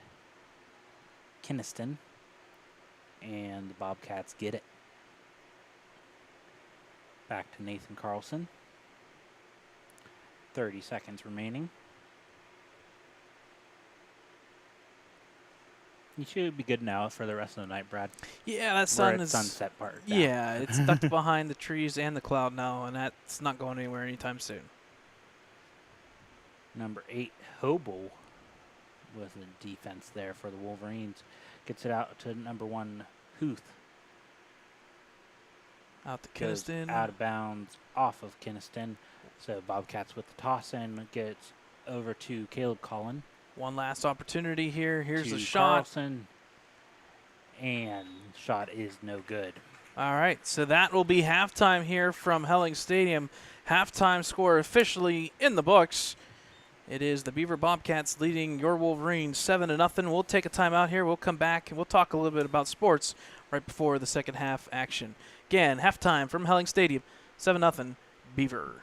Kinniston. And the Bobcats get it. Back to Nathan Carlson. 30 seconds remaining. You should be good now for the rest of the night, Brad. Yeah, that We're sun at is sunset part now. Yeah, it's tucked behind the trees and the cloud now, and that's not going anywhere anytime soon. Number 8, Hobo, with the defense there for the Wolverines. Gets it out to number 1, Huth. Out to Goes Kinniston. out of bounds off of Kinniston. So Bobcats with the toss in, gets over to Caleb Collin. One last opportunity here. Here's to the shot. Carlson, and shot is no good. All right, so that will be halftime here from Helling Stadium. Halftime score officially in the books. It is the Beaver Bobcats leading your Wolverines 7-0. We'll take a timeout here. We'll come back and we'll talk a little bit about sports right before the second half action. Again, halftime from Helling Stadium, 7-0 Beaver.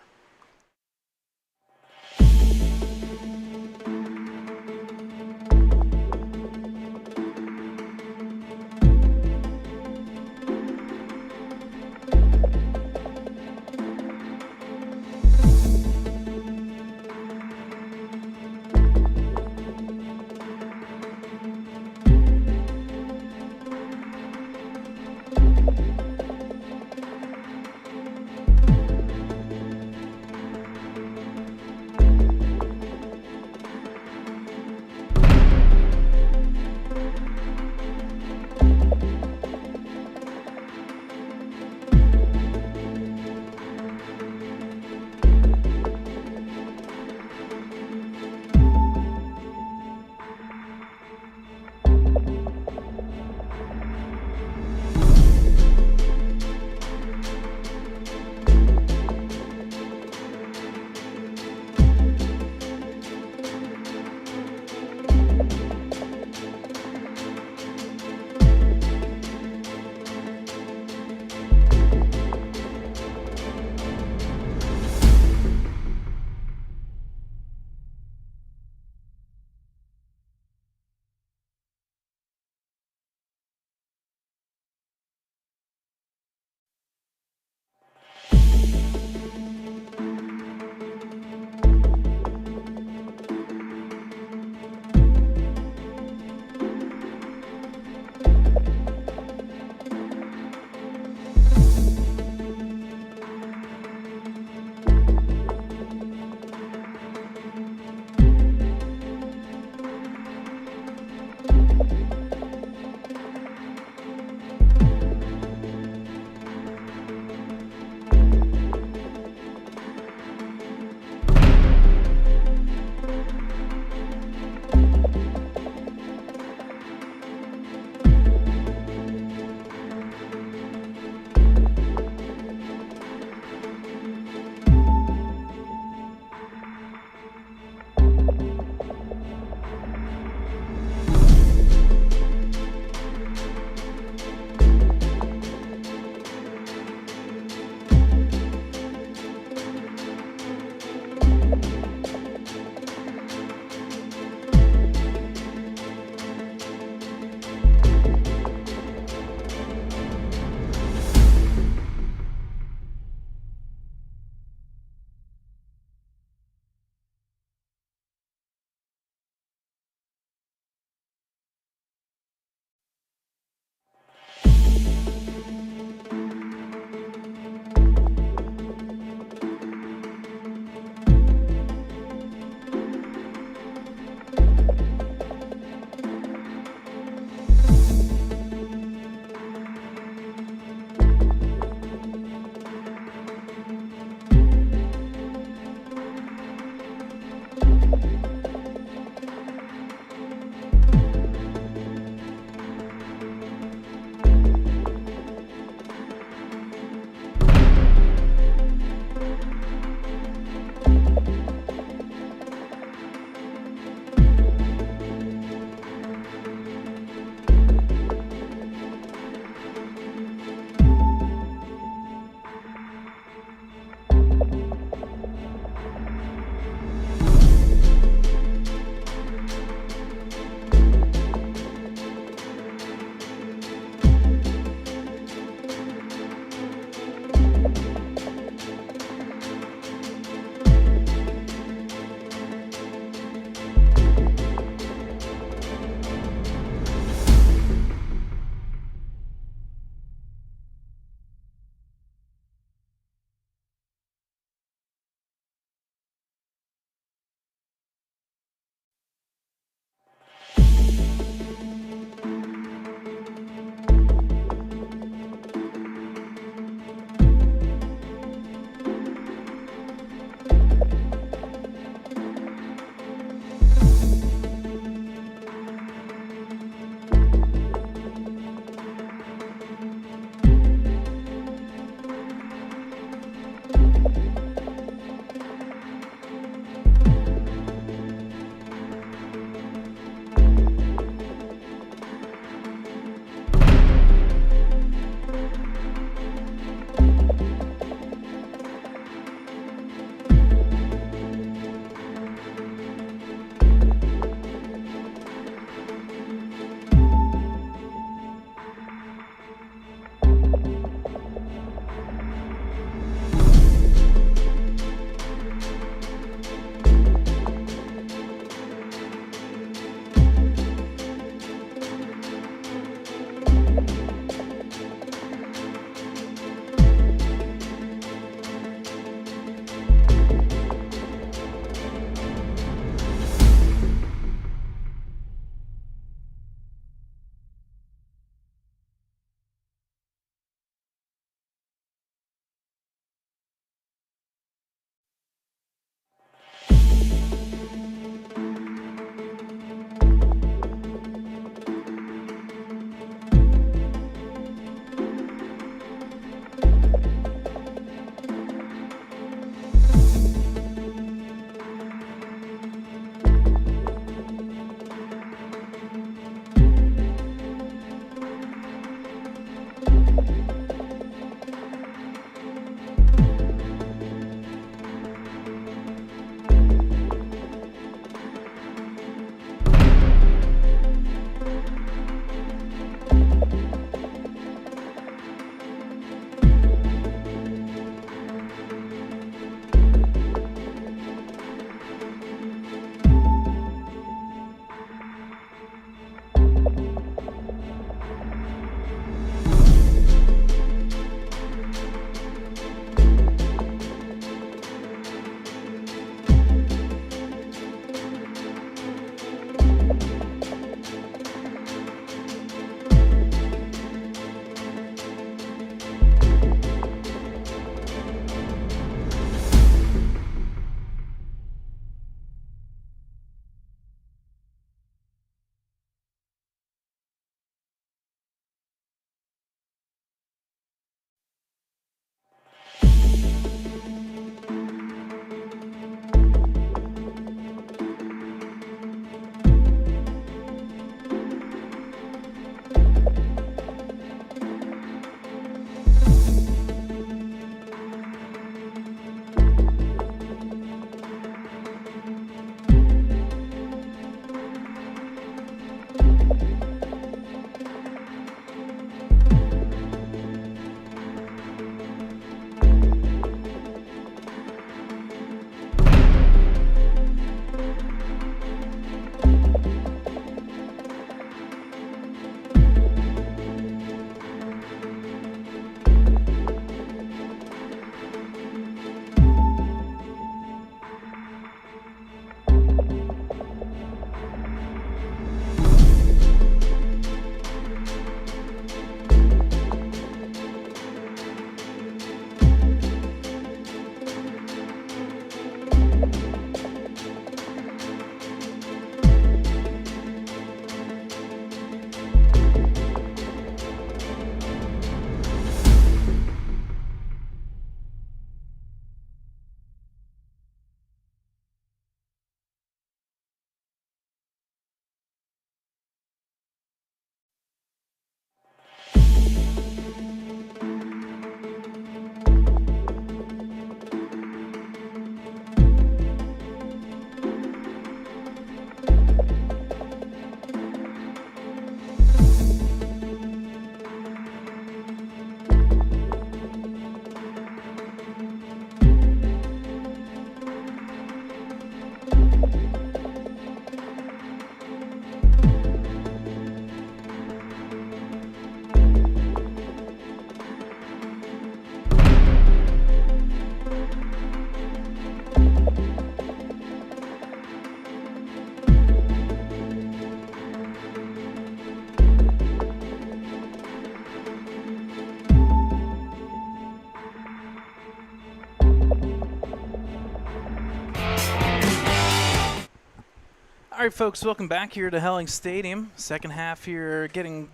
All right, folks, welcome back here to Helling Stadium. Second half here, getting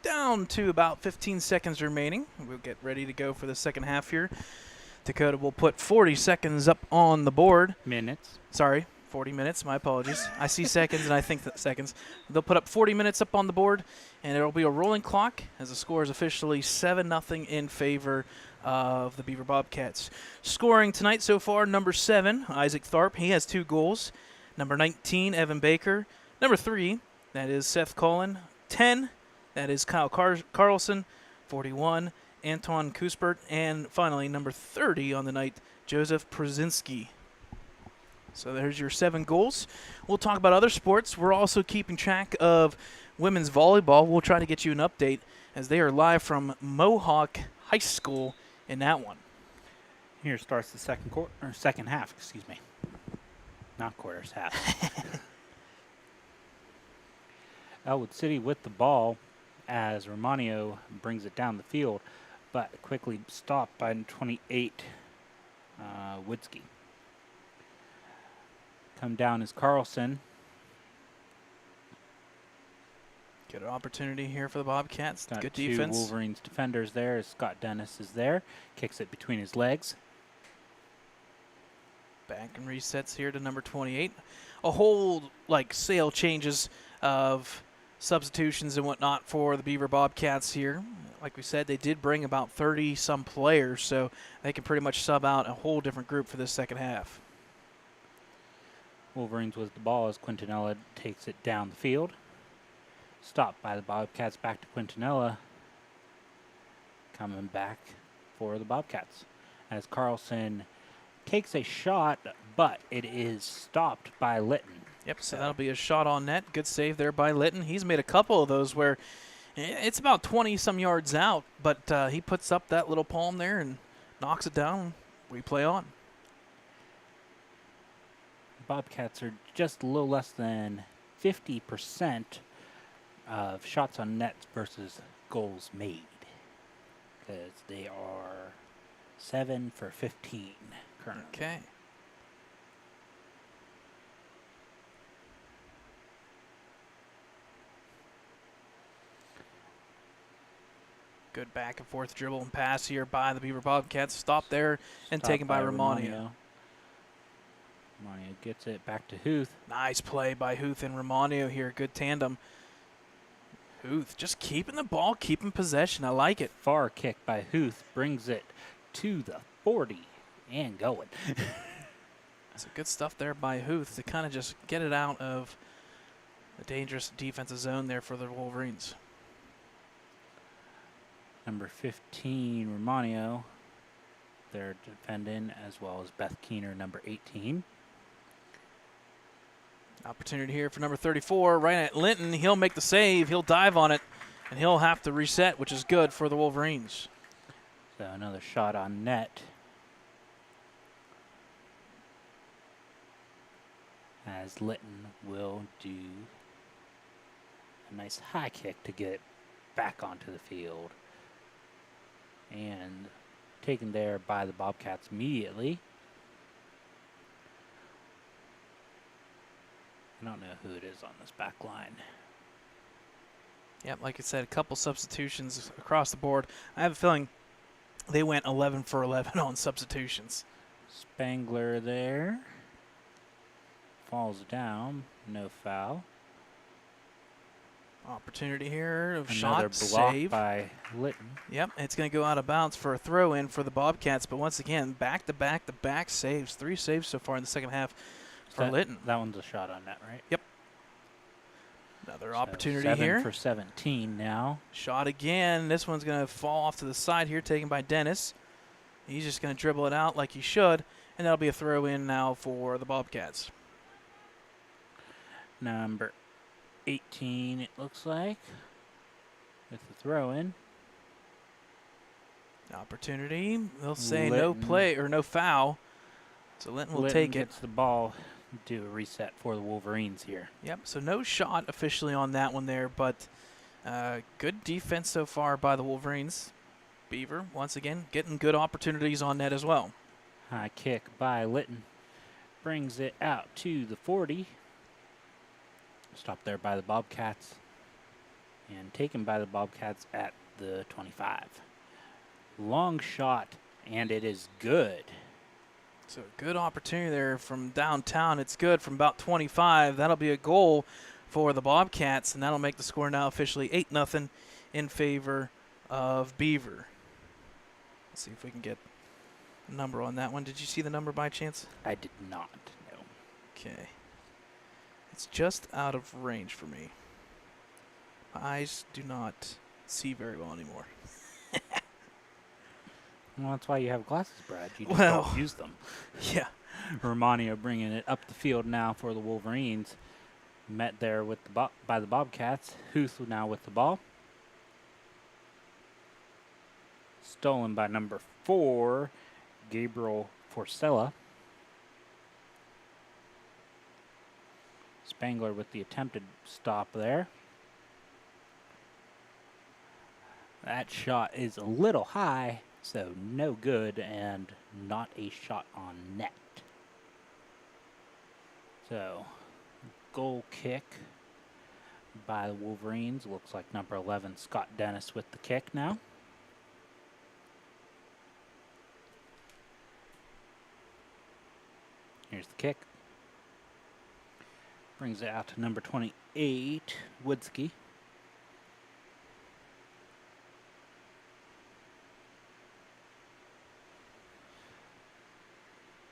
down to about 15 seconds remaining. We'll get ready to go for the second half here. Dakota will put 40 seconds up on the board. Minutes. Sorry, 40 minutes. My apologies. I see seconds and I think that seconds. They'll put up 40 minutes up on the board, and it'll be a rolling clock as the score is officially 7-0 in favor of the Beaver Bobcats. Scoring tonight so far, number 7, Isaac Tharp. He has 2 goals. Number 19, Evan Baker. Number 3, that is Seth Cullen. 10, that is Kyle Carlson. 41, Anton Kuspert. And finally, number 30 on the night, Joseph Przinski. So there's your 7 goals. We'll talk about other sports. We're also keeping track of women's volleyball. We'll try to get you an update as they are live from Mohawk High School in that one. Here starts the second half, excuse me. Not quarters, half. Ellwood City with the ball as Romanio brings it down the field, but quickly stopped by 28, Woodsky. Come down is Carlson. Good opportunity here for the Bobcats. Got Good 2 defense. Wolverines defenders there as Scott Dennis is there. Kicks it between his legs. Back and resets here to number 28. A whole sale changes of substitutions and whatnot for the Beaver Bobcats here. Like we said, they did bring about 30-some players, so they can pretty much sub out a whole different group for this second half. Wolverines with the ball as Quintanilla takes it down the field. Stopped by the Bobcats, back to Quintanilla. Coming back for the Bobcats as Carlson takes a shot, but it is stopped by Litton. Yep, so that'll be a shot on net. Good save there by Litton. He's made a couple of those where it's about 20-some yards out, but he puts up that little palm there and knocks it down. We play on. Bobcats are just a little less than 50% of shots on nets versus goals made, because they are 7 for 15 currently. Okay. Good back and forth dribble and pass here by the Beaver Bobcats. Stop there and taken by Romano. Romano gets it back to Huth. Nice play by Huth and Romano here. Good tandem. Huth just keeping the ball, keeping possession. I like it. Far kick by Huth brings it to the 40 and going. Some good stuff there by Huth to kind of just get it out of the dangerous defensive zone there for the Wolverines. Number 15, Romano, they're defending, as well as Beth Keener, number 18. Opportunity here for number 34, right at Linton. He'll make the save. He'll dive on it, and he'll have to reset, which is good for the Wolverines. So another shot on net. As Linton will do a nice high kick to get back onto the field. And taken there by the Bobcats immediately. I don't know who it is on this back line. Yep, like I said, a couple substitutions across the board. I have a feeling they went 11 for 11 on substitutions. Spangler there. Falls down. No foul. Opportunity here of Another shot block save by Litton. Yep, it's going to go out of bounds for a throw-in for the Bobcats. But once again, back-to-back saves. 3 saves so far in the second half for Litton. That one's a shot on net, right? Yep. Another So opportunity 7 here. for 17 now. Shot again. This one's going to fall off to the side here, taken by Dennis. He's just going to dribble it out like he should, and that'll be a throw-in now for the Bobcats. Number 18, it looks like, with the throw-in. Opportunity. They'll say no Litton. play or no foul. So Linton will take it. Gets the ball, do a reset for the Wolverines here. Yep, so no shot officially on that one there, but good defense so far by the Wolverines. Beaver, once again, getting good opportunities on net as well. High kick by Litton. Brings it out to the 40. Stopped there by the Bobcats. And taken by the Bobcats at the 25. Long shot, and it is good. So good opportunity there from downtown. It's good from about 25. That'll be a goal for the Bobcats, and that'll make the score now officially 8-0 in favor of Beaver. Let's see if we can get a number on that one. Did you see the number by chance? I did not, no. Okay. It's just out of range for me. My eyes do not see very well anymore. Well, that's why you have glasses, Brad. You just Well, don't use them. Yeah. Romano bringing it up the field now for the Wolverines. Met there with by the Bobcats. Huth now with the ball. Stolen by number 4, Gabriel Forcella. Spangler with the attempted stop there. That shot is a little high, so no good, and not a shot on net. So, goal kick by the Wolverines. Looks like number 11, Scott Dennis, with the kick now. Here's the kick. Brings it out to number 28, Woodsky.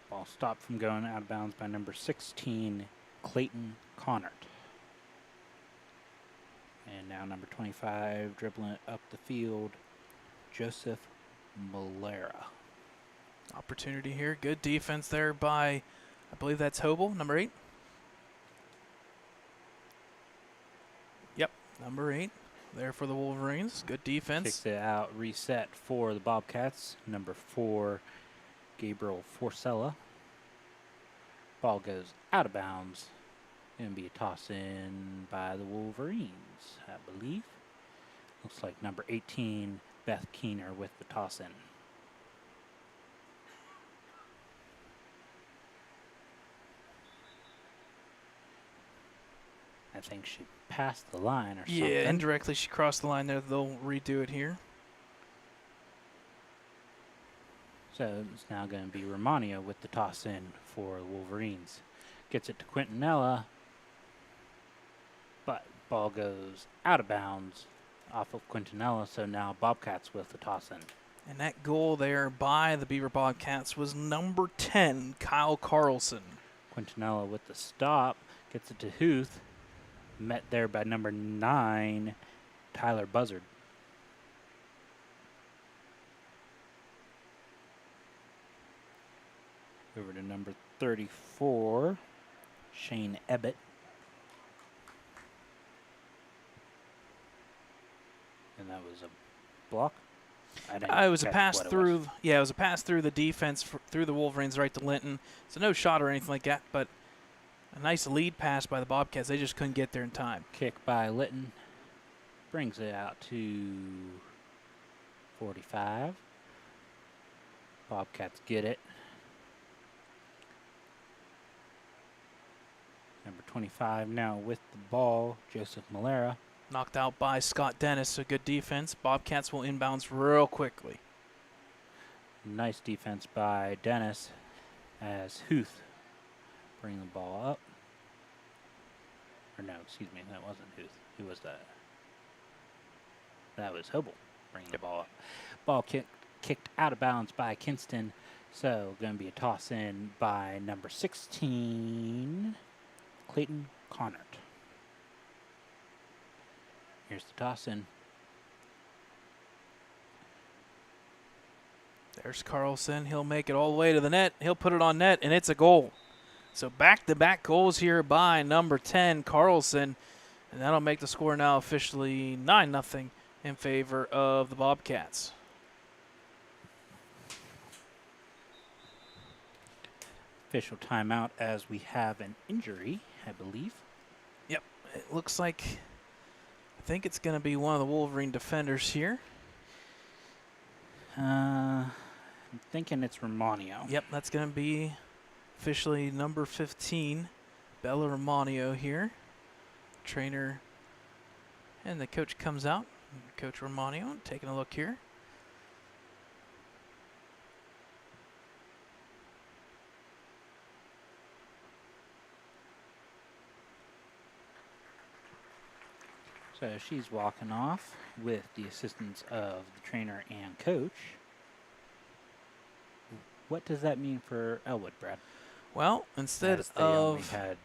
Ball stopped from going out of bounds by number 16, Clayton Connert. And now number 25, dribbling it up the field, Joseph Malera. Opportunity here. Good defense there by, I believe that's Hobel, number 8. Yep, number 8 there for the Wolverines. Good defense. Kicks it out, reset for the Bobcats. Number 4, Gabriel Forcella. Ball goes out of bounds Going to be a toss in by the Wolverines, I believe. Looks like number 18, Beth Keener, with the toss in. I think she passed the line or something. Yeah, indirectly she crossed the line there. They'll redo it here. So it's now going to be Romano with the toss in for the Wolverines. Gets it to Quintanilla, but ball goes out of bounds off of Quintanilla, so now Bobcats with the toss in. And that goal there by the Beaver Bobcats was number 10, Kyle Carlson. Quintanilla with the stop, gets it to Huth, met there by number 9, Tyler Buzzard. Over to number 34, Shane Ebbett. And that was a block? It was a pass through. Yeah, it was a pass through the defense through the Wolverines right to Linton. So no shot or anything like that, but a nice lead pass by the Bobcats. They just couldn't get there in time. Kick by Linton. Brings it out to 45. Bobcats get it. Number 25 now with the ball, Joseph Malera. Knocked out by Scott Dennis, so good defense. Bobcats will inbounds real quickly. Nice defense by Dennis as Huth bring the ball up. Or no, excuse me, that wasn't Huth. Who was that? That was Hobel bringing the ball up. Ball kicked out of bounds by Kinston, so going to be a toss in by number 16, Clayton Connert. Here's the toss in. There's Carlson. He'll make it all the way to the net. He'll put it on net, and it's a goal. So back-to-back goals here by number 10, Carlson. And that'll make the score now officially 9-0 in favor of the Bobcats. Official timeout as we have an injury, I believe. Yep. It looks like, I think it's going to be one of the Wolverine defenders here. I'm thinking it's Romano. Yep, that's going to be officially number 15, Bella Romano here. Trainer and the coach comes out. Coach Romano taking a look here. So she's walking off with the assistance of the trainer and coach. What does that mean for Ellwood, Brad? Well, instead As they only of had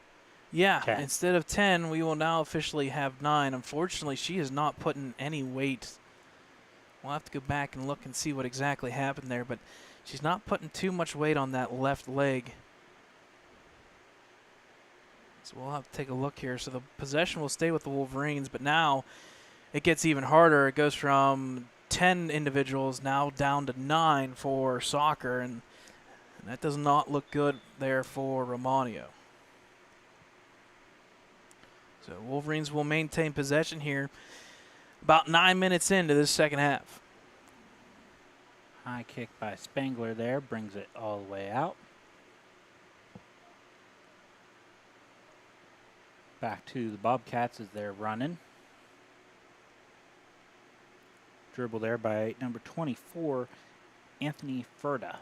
10. 10. Instead of 10, we will now officially have 9. Unfortunately, she is not putting any weight. We'll have to go back and look and see what exactly happened there, but she's not putting too much weight on that left leg. So we'll have to take a look here. So the possession will stay with the Wolverines, but now it gets even harder. It goes from 10 individuals now down to 9 for soccer, and that does not look good there for Romano. So Wolverines will maintain possession here about 9 minutes into this second half. High kick by Spangler there, brings it all the way out. Back to the Bobcats as they're running. Dribble there by number 24, Anthony Ferda.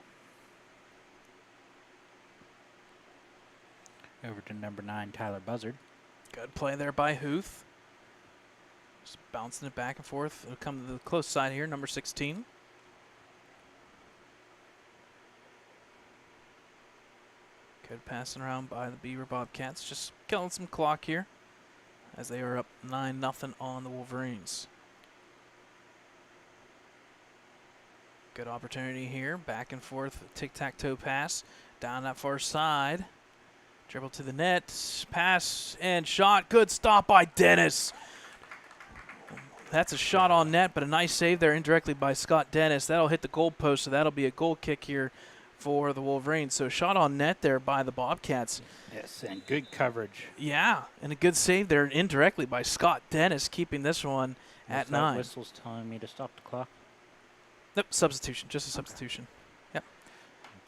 Over to number 9, Tyler Buzzard. Good play there by Huth. Just bouncing it back and forth. It'll come to the close side here, number 16. Good passing around by the Beaver Bobcats. Just killing some clock here as they are up 9-0 on the Wolverines. Good opportunity here. Back and forth, tic-tac-toe pass. Down that far side. Dribble to the net. Pass and shot. Good stop by Dennis. That's a shot on net, but a nice save there indirectly by Scott Dennis. That'll hit the goal post, so that'll be a goal kick here for the Wolverines. So shot on net there by the Bobcats. Yes, and good coverage. Yeah, and a good save there indirectly by Scott Dennis, keeping this one at 9. Whistle's telling me to stop the clock. Nope, substitution, just a substitution. Yep.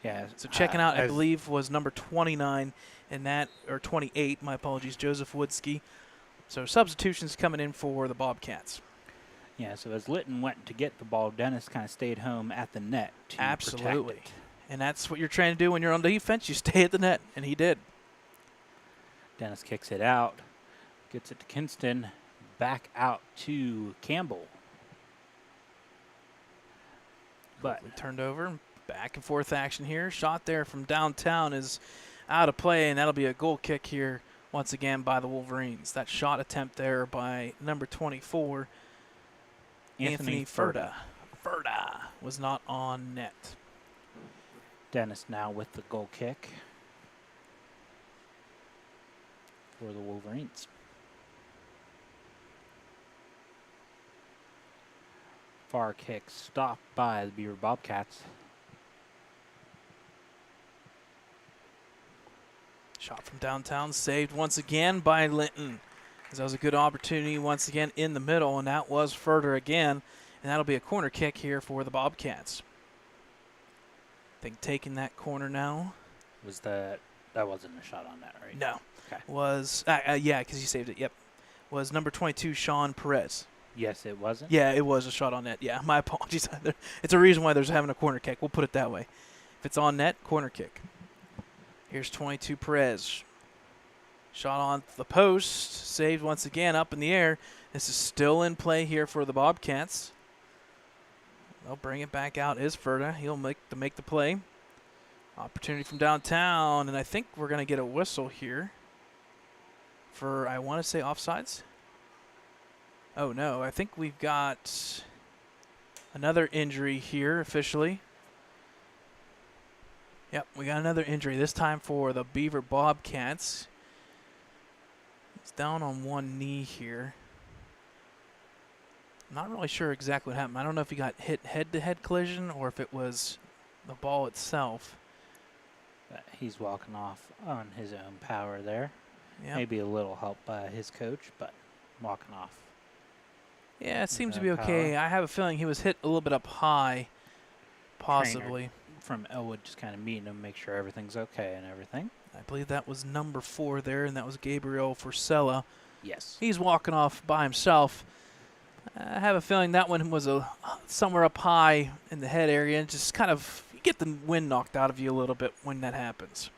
Yeah. So checking out, I believe, was number 29 in that, or 28, my apologies, Joseph Woodski. So substitutions coming in for the Bobcats. Yeah, so as Litton went to get the ball, Dennis kind of stayed home at the net to Absolutely. protect it. And that's what you're trying to do when you're on defense. You stay at the net, and he did. Dennis kicks it out, gets it to Kinston, back out to Campbell. But Quickly turned over, back and forth action here. Shot there from downtown is out of play, and that'll be a goal kick here once again by the Wolverines. That shot attempt there by number 24, Anthony Ferda. Ferda was not on net. Dennis now with the goal kick for the Wolverines. Far kick stopped by the Beaver Bobcats. Shot from downtown, saved once again by Linton. That was a good opportunity once again in the middle, and that was Ferder again. And that'll be a corner kick here for the Bobcats. I think taking that corner now. Was that wasn't a shot on that, right? No. Okay. Was, yeah, because he saved it, yep. Was number 22, Sean Perez. Yes, it wasn't? Yeah, it was a shot on net. Yeah, my apologies. It's a reason why there's having a corner kick. We'll put it that way. If it's on net, corner kick. Here's 22, Perez. Shot on the post. Saved once again up in the air. This is still in play here for the Bobcats. They'll bring it back out. Is Ferda. He'll make the play. Opportunity from downtown, and I think we're going to get a whistle here for, I want to say, offsides. Oh, no. I think we've got another injury here officially. Yep, we got another injury, this time for the Beaver Bobcats. He's down on one knee here. Not really sure exactly what happened. I don't know if he got hit head-to-head collision or if it was the ball itself. But he's walking off on his own power there. Yep. Maybe a little help by his coach, but walking off. Yeah, it seems to be okay. I have a feeling he was hit a little bit up high, possibly. Trainer from Ellwood just kind of meeting him, make sure everything's okay and everything. I believe that was number 4 there, and that was Gabriel Forcella. Yes. He's walking off by himself. I have a feeling that one was somewhere up high in the head area, and just kind of you get the wind knocked out of you a little bit when that happens.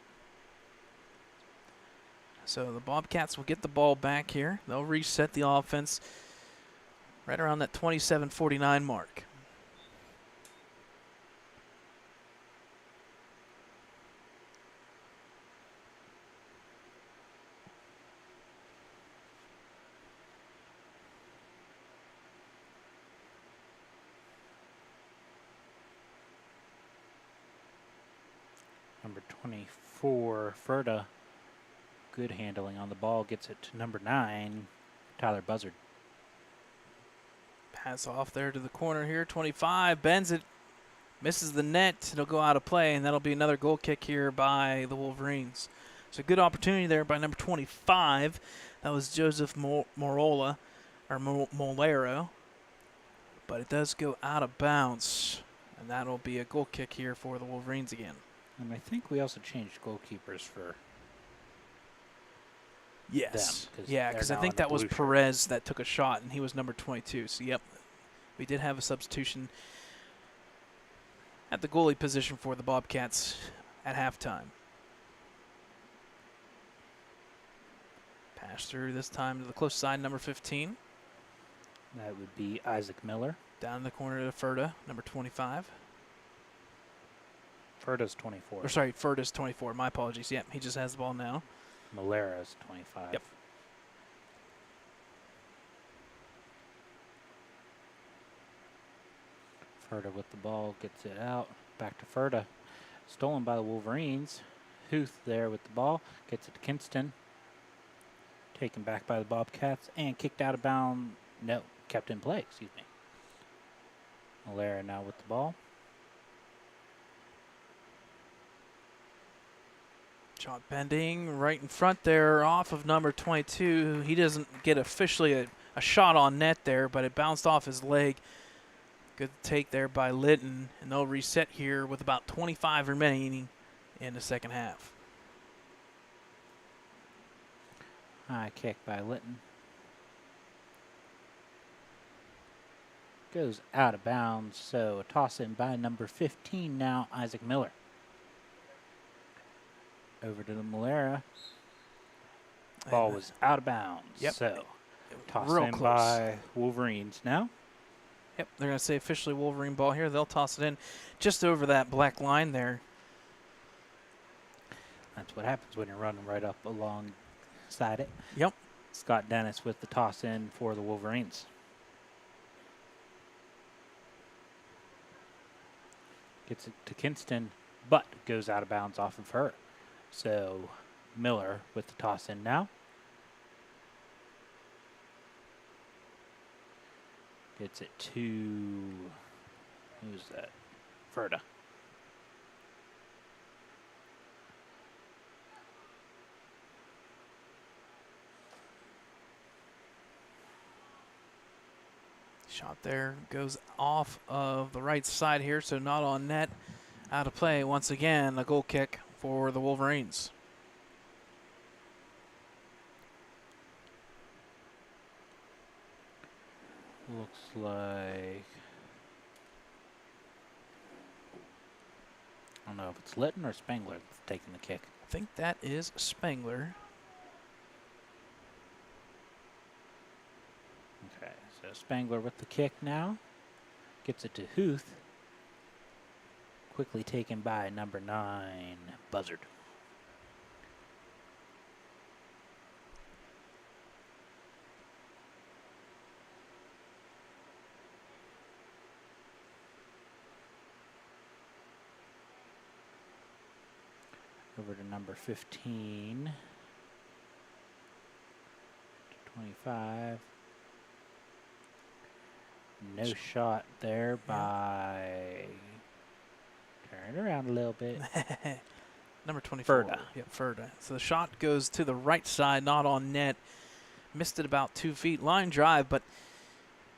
So the Bobcats will get the ball back here. They'll reset the offense right around that 27-49 mark. Number 24, Ferda. Good handling on the ball. Gets it to number 9, Tyler Buzzard. Pass off there to the corner here. 25 bends it. Misses the net. It'll go out of play, and that'll be another goal kick here by the Wolverines. So good opportunity there by number 25. That was Joseph Molero. But it does go out of bounds, and that'll be a goal kick here for the Wolverines again. And I think we also changed goalkeepers for Yes. them. Yeah, because I think that was Perez that took a shot, and he was number 22. So, yep, we did have a substitution at the goalie position for the Bobcats at halftime. Pass through this time to the close side, number 15. That would be Isaac Miller. Down in the corner to Ferda, number 25. Ferda's 24. Or sorry, Ferda's 24. My apologies. Yep, he just has the ball now. Malera's 25. Yep. Ferda with the ball, gets it out. Back to Ferda. Stolen by the Wolverines. Huth there with the ball. Gets it to Kinston. Taken back by the Bobcats and kicked out of bounds. No, kept in play, excuse me. Malera now with the ball. Shot bending right in front there off of number 22. He doesn't get officially a shot on net there, but it bounced off his leg. Good take there by Litton, and they'll reset here with about 25 remaining in the second half. High kick by Litton. Goes out of bounds, so a toss in by number 15 now, Isaac Miller. Over to the Malera. Ball was out of bounds. Yep. So toss Real in close. by Wolverines now. Yep, they're going to say officially Wolverine ball here. They'll toss it in just over that black line there. That's what happens when you're running right up alongside it. Yep. Scott Dennis with the toss in for the Wolverines. Gets it to Kinston, but goes out of bounds off of her. So Miller with the toss in now. Gets it to, who's that? Ferda. Shot there goes off of the right side here, so not on net. Out of play once again, a goal kick for the Wolverines. Looks like, I don't know if it's Litton or Spangler that's taking the kick. I think that is Spangler. Okay, so Spangler with the kick now. Gets it to Huth. Quickly taken by number 9, Buzzard. Over to number 15. 25. No shot there by... Turn it around a little bit. Number 24. Ferda. Yep, Ferda. So the shot goes to the right side, not on net. Missed it about 2 feet. Line drive, but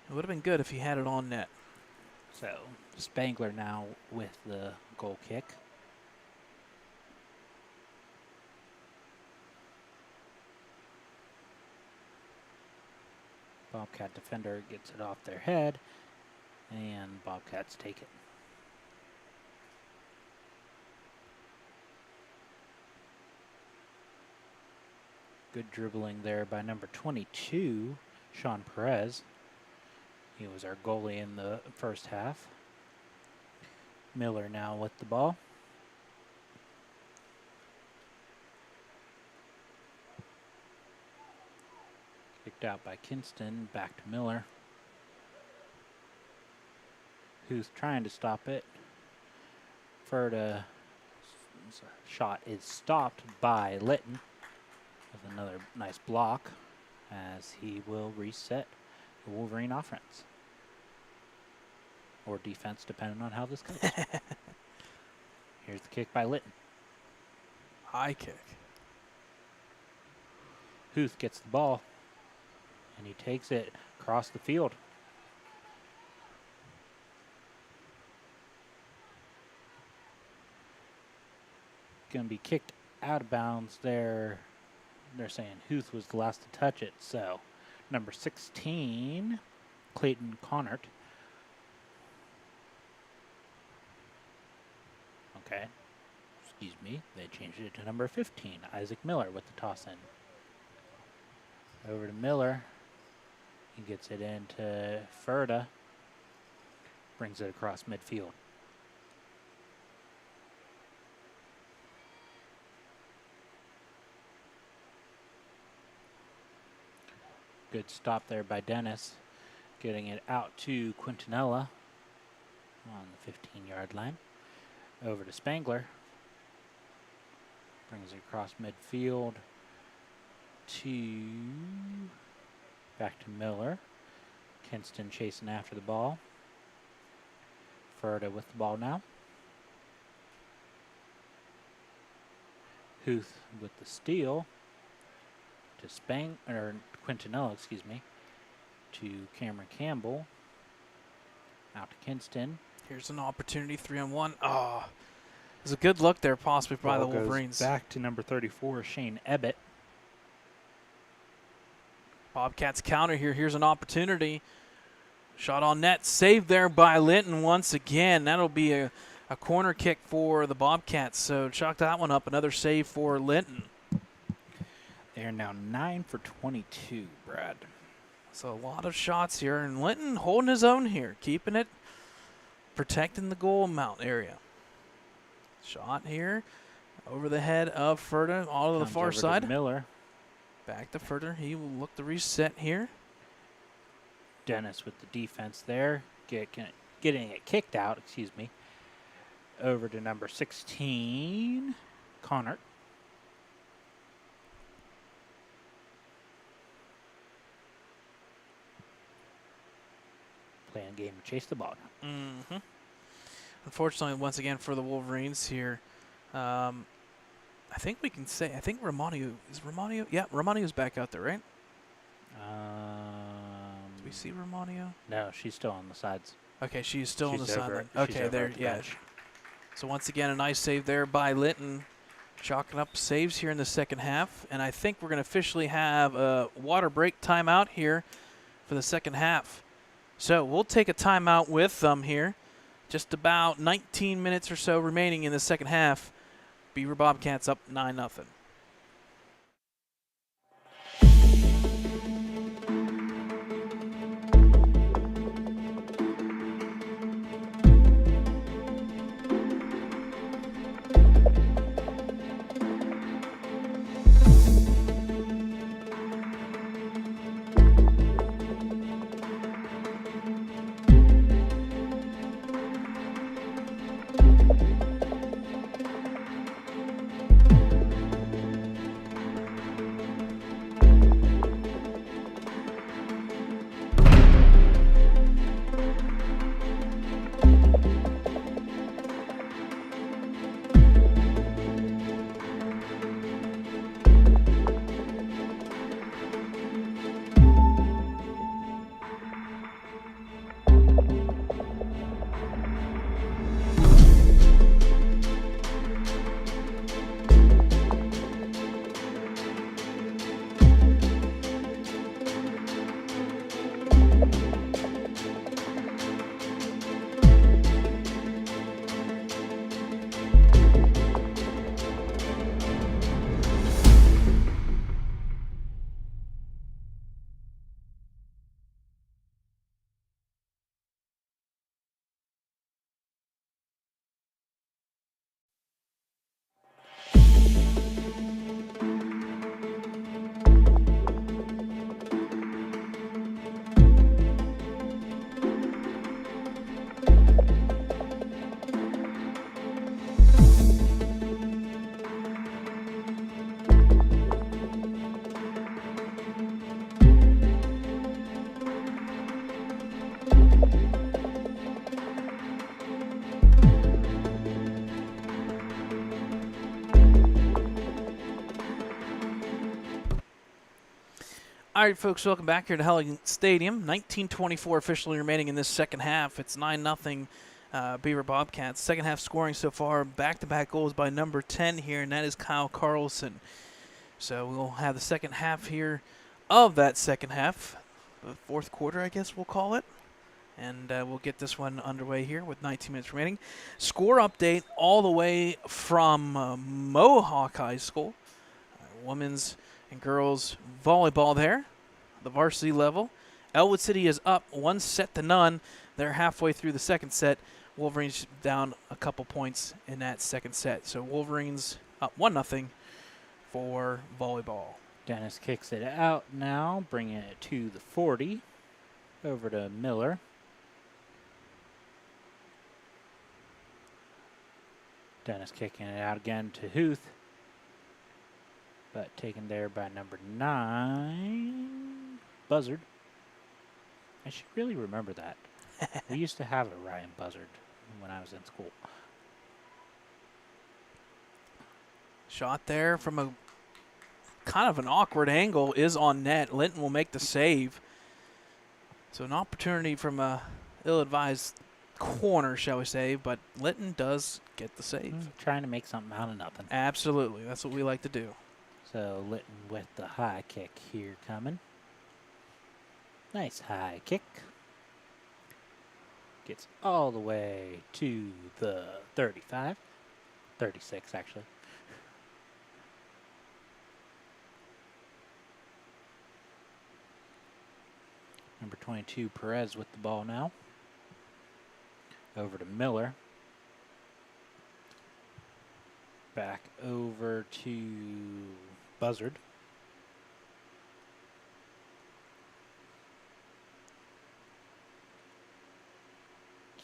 it would have been good if he had it on net. So Spangler now with the goal kick. Bobcat defender gets it off their head, and Bobcats take it. Good dribbling there by number 22, Sean Perez. He was our goalie in the first half. Miller now with the ball. Kicked out by Kinston, back to Miller. Who's trying to stop it. Ferda shot is stopped by Litton with another nice block as he will reset the Wolverine offense. Or defense, depending on how this goes. Here's the kick by Litton. High kick. Huth gets the ball, and he takes it across the field. Going to be kicked out of bounds there. They're saying Huth was the last to touch it, so number 16, Clayton Connert. Okay, excuse me, they changed it to number 15, Isaac Miller with the toss in. Over to Miller. He gets it into Ferda. Brings it across midfield. Good stop there by Dennis. Getting it out to Quintanilla on the 15-yard line. Over to Spangler. Brings it across midfield to back to Miller. Kinston chasing after the ball. Ferda with the ball now. Huth with the steal to Quintanilla, excuse me, to Cameron Campbell. Out to Kinston. Here's an opportunity, 3-on-1. Oh, it was a good look there, possibly by the Ball goes Wolverines. back to number 34, Shane Ebbett. Bobcats counter here. Here's an opportunity. Shot on net, saved there by Linton once again. That'll be a corner kick for the Bobcats. So chalk that one up. Another save for Linton. They are now 9 for 22, Brad. So a lot of shots here, and Linton holding his own here, keeping it, protecting the goal mount area. Shot here, over the head of Furta, all to the far side. Miller. Back to Furta. He will look to reset here. Dennis with the defense there, getting it kicked out, excuse me. Over to number 16, Connor. Playing a game to chase the ball now. Mm-hmm. Unfortunately, once again for the Wolverines here, I think we can say, I think Romano, yeah, Romano's back out there, right? Do we see Romano? No, she's still on the sides. Okay, she's still on the sideline. She's Okay, over there, at the yeah. bench. So once again, a nice save there by Linton, chalking up saves here in the second half. And I think we're going to officially have a water break timeout here for the second half. So we'll take a timeout with them here. Just about 19 minutes or so remaining in the second half. Beaver Bobcats up 9-0. All right, folks, welcome back here to Helling Stadium. 19:24 officially remaining in this second half. It's 9-0 Beaver Bobcats. Second half scoring so far, back-to-back goals by number 10 here, and that is Kyle Carlson. So we'll have the second half here of that second half, the fourth quarter, I guess we'll call it. And we'll get this one underway here with 19 minutes remaining. Score update all the way from Mohawk High School. Women's and girls volleyball there, the varsity level. Ellwood City is up 1-0. They're halfway through the second set. Wolverines down a couple points in that second set. So Wolverines up 1-0 for volleyball. Dennis kicks it out now, bringing it to the 40. Over to Miller. Dennis kicking it out again to Huth. But taken there by number 9, Buzzard. I should really remember that. We used to have a Ryan Buzzard when I was in school. Shot there from a kind of an awkward angle is on net. Linton will make the save. So an opportunity from a ill-advised corner, shall we say, but Linton does get the save. Trying to make something out of nothing. Absolutely. That's what we like to do. So Linton with the high kick here coming. Nice high kick. Gets all the way to the 35. 36, actually. Number 22, Perez with the ball now. Over to Miller. Back over to Buzzard.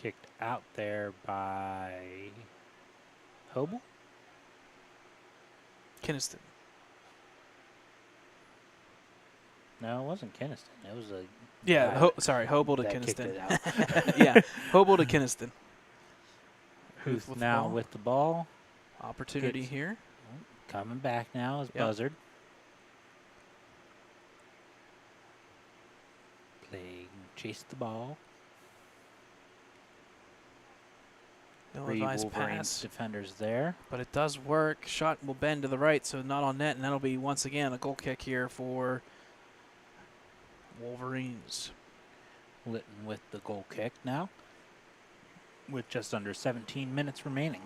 Kicked out there by Hobel? Kinniston. No, it wasn't Kinniston. It was a Yeah, sorry, Hobel to that kicked Kinniston. it out. Yeah, Hobel to Kinniston. Who's with now the ball. with the ball. Opportunity Gets- here. Coming back now is Yep. Buzzard. Playing chase the ball. No Three advised Wolverines pass, defenders there. but it does work. Shot will bend to the right, so not on net, and that'll be once again a goal kick here for Wolverines. Litton with the goal kick now. With just under 17 minutes remaining.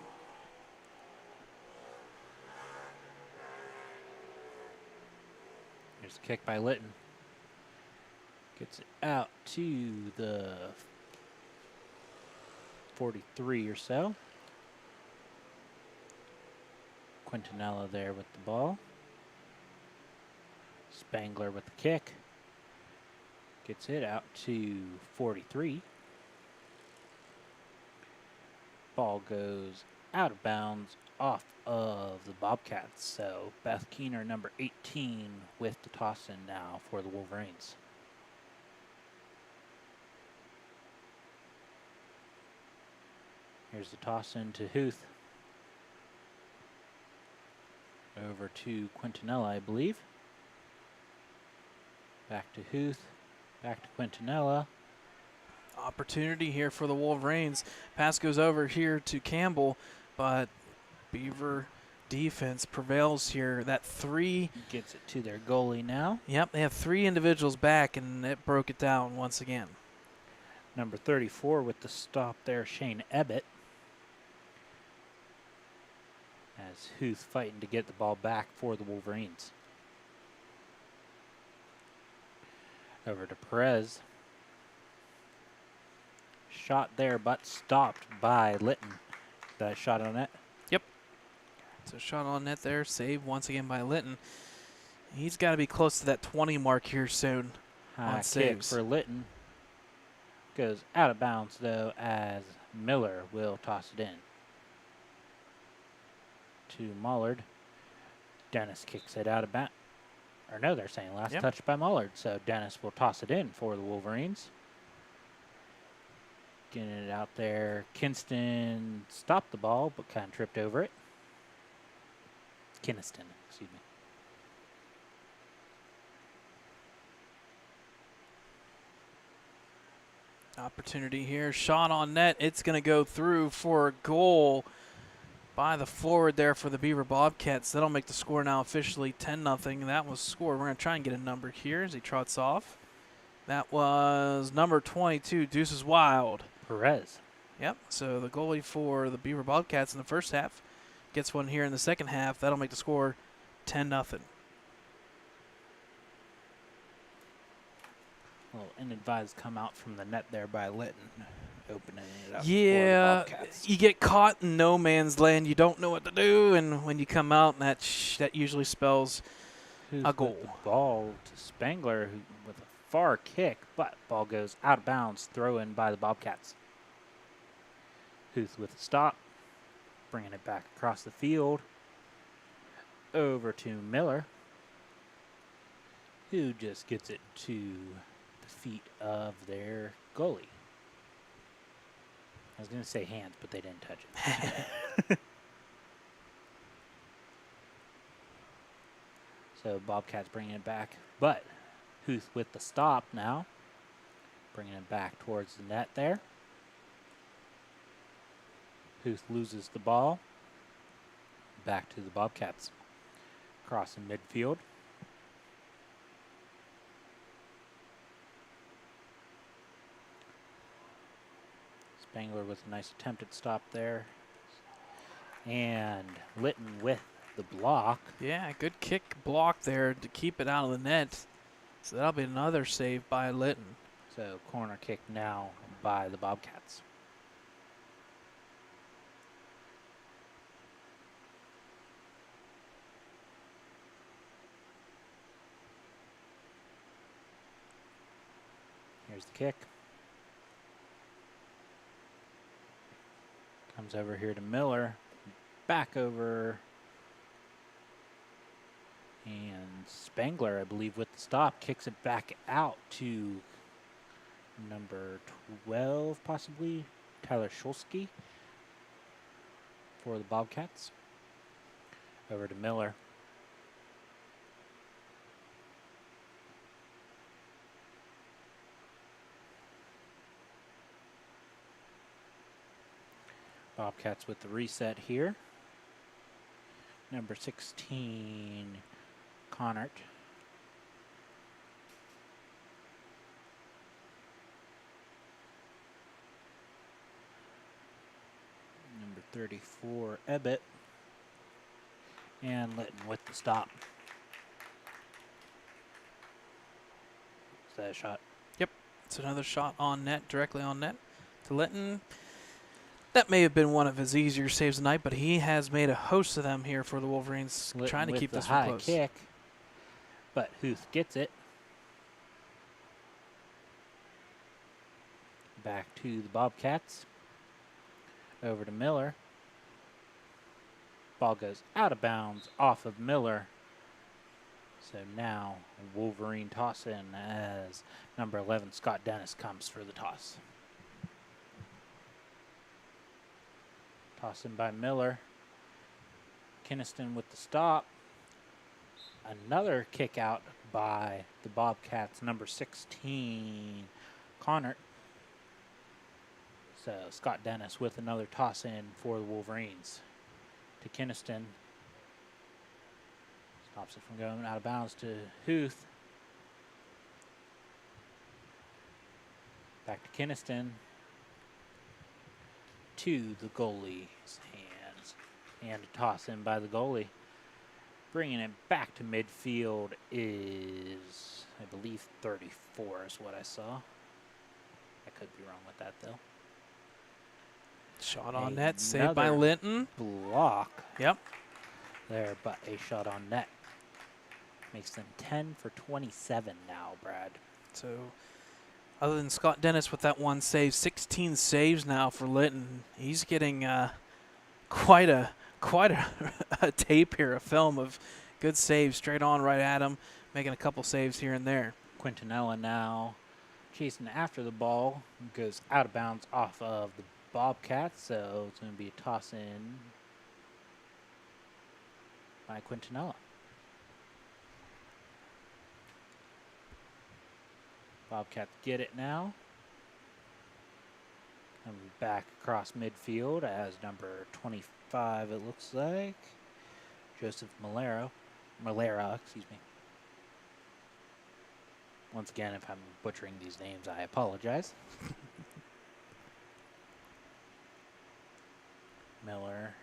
Here's a kick by Litton. Gets it out to the 43 or so. Quintanilla there with the ball. Spangler with the kick. Gets it out to 43. Ball goes out of bounds off of the Bobcats. So Beth Keener, number 18, with the toss in now for the Wolverines. Here's the toss in to Huth. Over to Quintanilla, I believe. Back to Huth. Back to Quintanilla. Opportunity here for the Wolverines. Pass goes over here to Campbell, but Beaver defense prevails here. That three. Gets it to their goalie now. Yep, they have three individuals back, and it broke it down once again. Number 34 with the stop there, Shane Ebbett. As Huth fighting to get the ball back for the Wolverines. Over to Perez. Shot there, but stopped by Litton. That shot on it. So shot on net there, save once again by Linton. He's got to be close to that 20 mark here soon. High kick saves. for Litton. Goes out of bounds, though, as Miller will toss it in. To Mullard. Dennis kicks it out of bounds. Or no, they're saying last touch by Mullard. So Dennis will toss it in for the Wolverines. Getting it out there. Kinston stopped the ball, but kind of tripped over it. Kinniston, excuse me. Opportunity here, shot on net. It's going to go through for a goal by the forward there for the Beaver Bobcats. That'll make the score now officially 10-0. That was scored. We're going to try and get a number here as he trots off. That was number 22, Deuces Wild. Perez. Yep, so the goalie for the Beaver Bobcats in the first half gets one here in the second half. That'll make the score 10-0. Little inadvised come out from the net there by Litton, opening it up Yeah, for the Bobcats. you get caught in no man's land. You don't know what to do, and when you come out, that usually spells Who's a goal. with the ball to Spangler who, with a far kick, but ball goes out of bounds, throw in by the Bobcats. Huth with a stop, bringing it back across the field. Over to Miller, who just gets it to the feet of their goalie. I was going to say hands, but they didn't touch it. So Bobcats bringing it back. But Huth with the stop now. Bringing it back towards the net there. Huth loses the ball. Back to the Bobcats. Crossing midfield. Spangler with a nice attempted stop there. And Litton with the block. Yeah, good kick block there to keep it out of the net. So that'll be another save by Litton. So corner kick now by the Bobcats. Here's the kick. Comes over here to Miller. Back over. And Spangler, I believe, with the stop, kicks it back out to number 12, possibly, Tyler Shulsky for the Bobcats. Over to Miller. Bobcats with the reset here. Number 16, Connert. Number 34, Ebbett. And Litton with the stop. Is that a shot? Yep, it's another shot on net, directly on net to Litton. That may have been one of his easier saves tonight, but he has made a host of them here for the Wolverines, Litton trying to with keep the this high one close. kick, but Huth gets it. Back to the Bobcats. Over to Miller. Ball goes out of bounds off of Miller. So now Wolverine toss in as number 11, Scott Dennis, comes for the toss. Toss in by Miller. Kinniston with the stop. Another kick out by the Bobcats, number 16, Connert. So Scott Dennis with another toss in for the Wolverines. To Kinniston. Stops it from going out of bounds to Huth. Back to Kinniston. To the goalie's hands. And a toss in by the goalie. Bringing it back to midfield is, I believe, 34 is what I saw. I could be wrong with that, though. Shot on net, saved by Linton. Block. Yep. There, but a shot on net. Makes them 10 for 27 now, Brad. So, other than Scott Dennis with that one save, 16 saves now for Linton. He's getting quite a a tape here, a film of good saves straight on right at him, making a couple saves here and there. Quintanilla now chasing after the ball. Goes out of bounds off of the Bobcats, so it's going to be a toss in by Quintanilla. Bobcats get it now. Coming back across midfield as number 25, it looks like. Joseph Malera, excuse me. Once again, if I'm butchering these names, I apologize. Miller.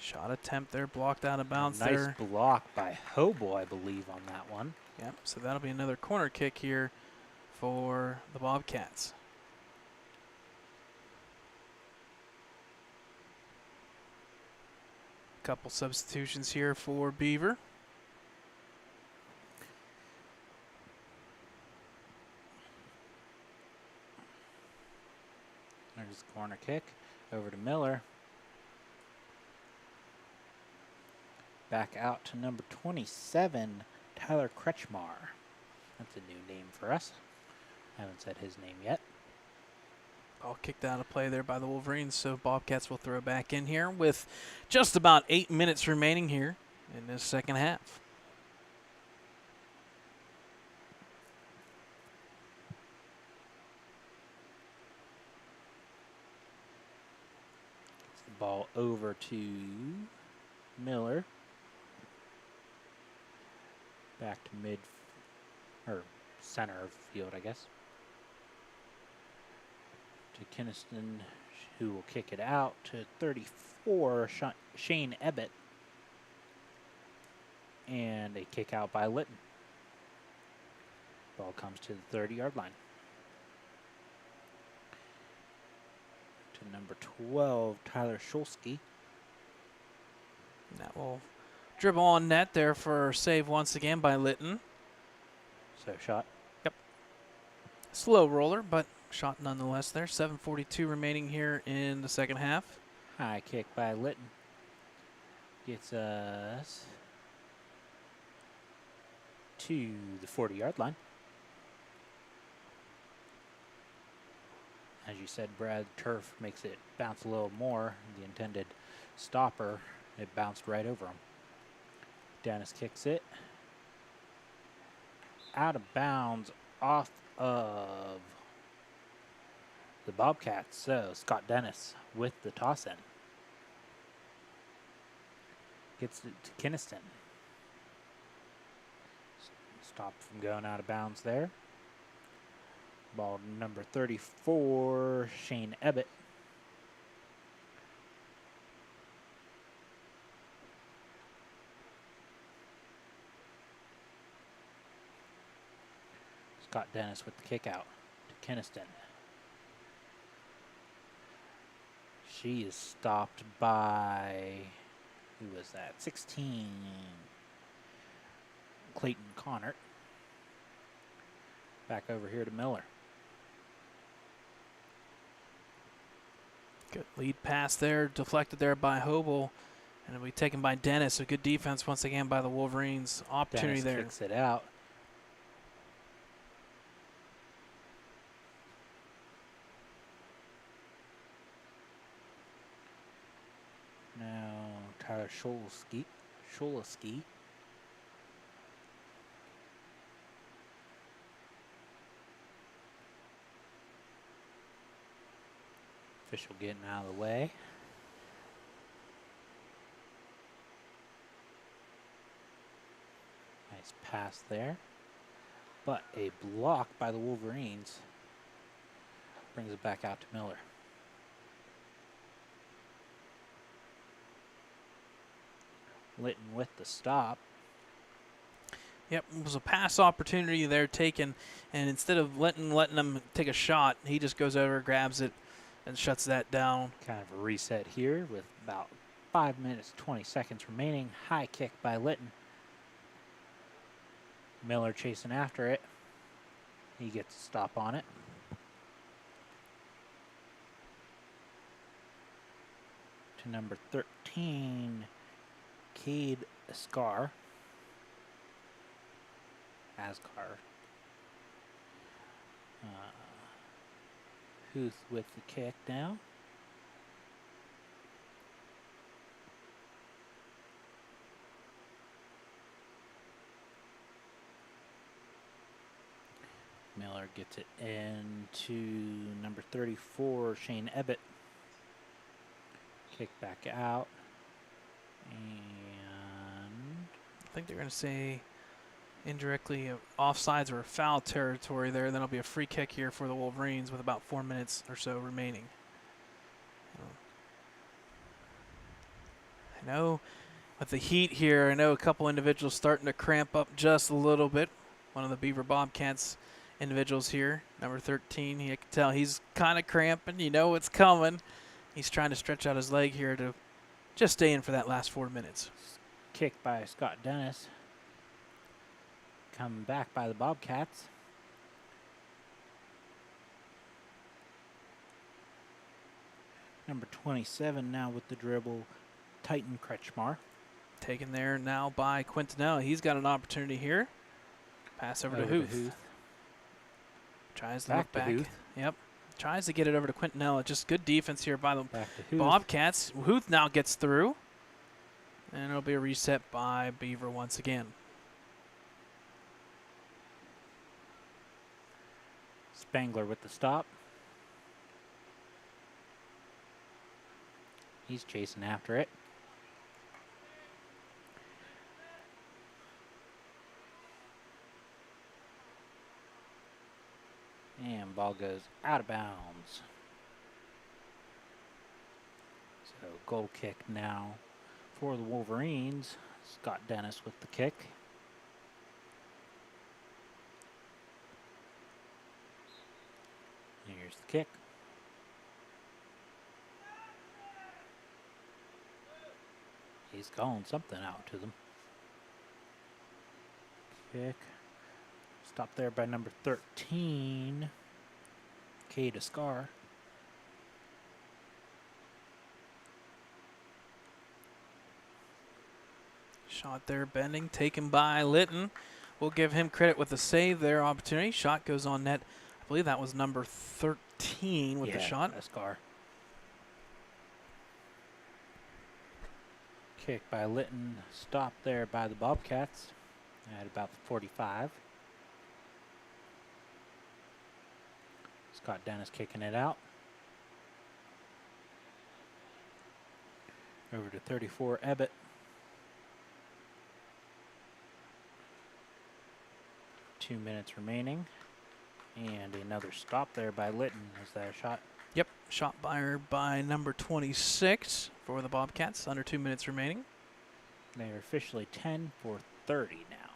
Shot attempt there, blocked out of bounds Nice there. block by Hobo, I believe, on that one. Yep, so that'll be another corner kick here for the Bobcats. Couple substitutions here for Beaver. There's the corner kick. Over to Miller. Back out to number 27, Tyler Kretschmar. That's a new name for us. Haven't said his name yet. Ball kicked out of play there by the Wolverines, so Bobcats will throw back in here with just about 8 minutes remaining here in this second half. Ball over to Miller. Back to mid or center of field, I guess. To Kinniston, who will kick it out to 34, Shane Ebbett. And a kick out by Litton. Ball comes to the 30-yard line. To number 12, Tyler Shulsky. That will dribble on net there for a save once again by Litton. So shot. Yep. Slow roller, but shot nonetheless there. 7:42 remaining here in the second half. High kick by Litton. Gets us to the 40-yard line. As you said, Brad, turf makes it bounce a little more. The intended stopper, it bounced right over him. Dennis kicks it. Out of bounds off of the Bobcats. So Scott Dennis with the toss in. Gets it to Kinniston. Stopped from going out of bounds there. Ball number 34, Shane Ebbett. Scott Dennis with the kick out to Kinniston. She is stopped by, who was that? 16, Clayton Connert. Back over here to Miller. Good lead pass there, deflected there by Hobel, and it'll be taken by Dennis. A good defense once again by the Wolverines. Opportunity Dennis there. Kicks it out. Now Tyler Shulsky. Official getting out of the way. Nice pass there. But a block by the Wolverines brings it back out to Miller. Litton with the stop. Yep, it was a pass opportunity there taken, and instead of letting them take a shot, he just goes over, grabs it, and shuts that down. Kind of a reset here with about 5 minutes, 20 seconds remaining. High kick by Litton. Miller chasing after it. He gets a stop on it. To number 13, Cade Ascar. Huth with the kick now. Miller gets it into number 34, Shane Ebbett. Kick back out. And I think they're going to say indirectly offsides or foul territory there. Then it'll be a free kick here for the Wolverines with about 4 minutes or so remaining. I know with the heat here, I know a couple individuals starting to cramp up just a little bit. One of the Beaver Bobcats individuals here, number 13, you can tell he's kind of cramping. You know it's coming. He's trying to stretch out his leg here to just stay in for that last 4 minutes. kick by Scott Dennis. Coming back by the Bobcats. Number 27 now with the dribble, Titan Kretschmar. Taken there now by Quintanilla. He's got an opportunity here. Pass over to Huth. Tries to look back. Yep. Tries to get it over to Quintanilla. Just good defense here by the Bobcats. Huth now gets through. And it'll be a reset by Beaver once again. Spangler with the stop. He's chasing after it. And ball goes out of bounds. So goal kick now for the Wolverines. Scott Dennis with the kick. Here's the kick. He's calling something out to them. Kick. Stop there by number 13. Kate Scar. Shot there, bending, taken by Litton. We'll give him credit with the save there, opportunity. Shot goes on net. I believe that was number 13 with the shot. Scar. Kick by Litton. Stop there by the Bobcats at about 45. Scott Dennis kicking it out. Over to 34, Ebbett. Two minutes remaining. And another stop there by Litton. Is that a shot? Yep, shot by number 26 for the Bobcats. Under 2 minutes remaining. They are officially 10 for 30 now.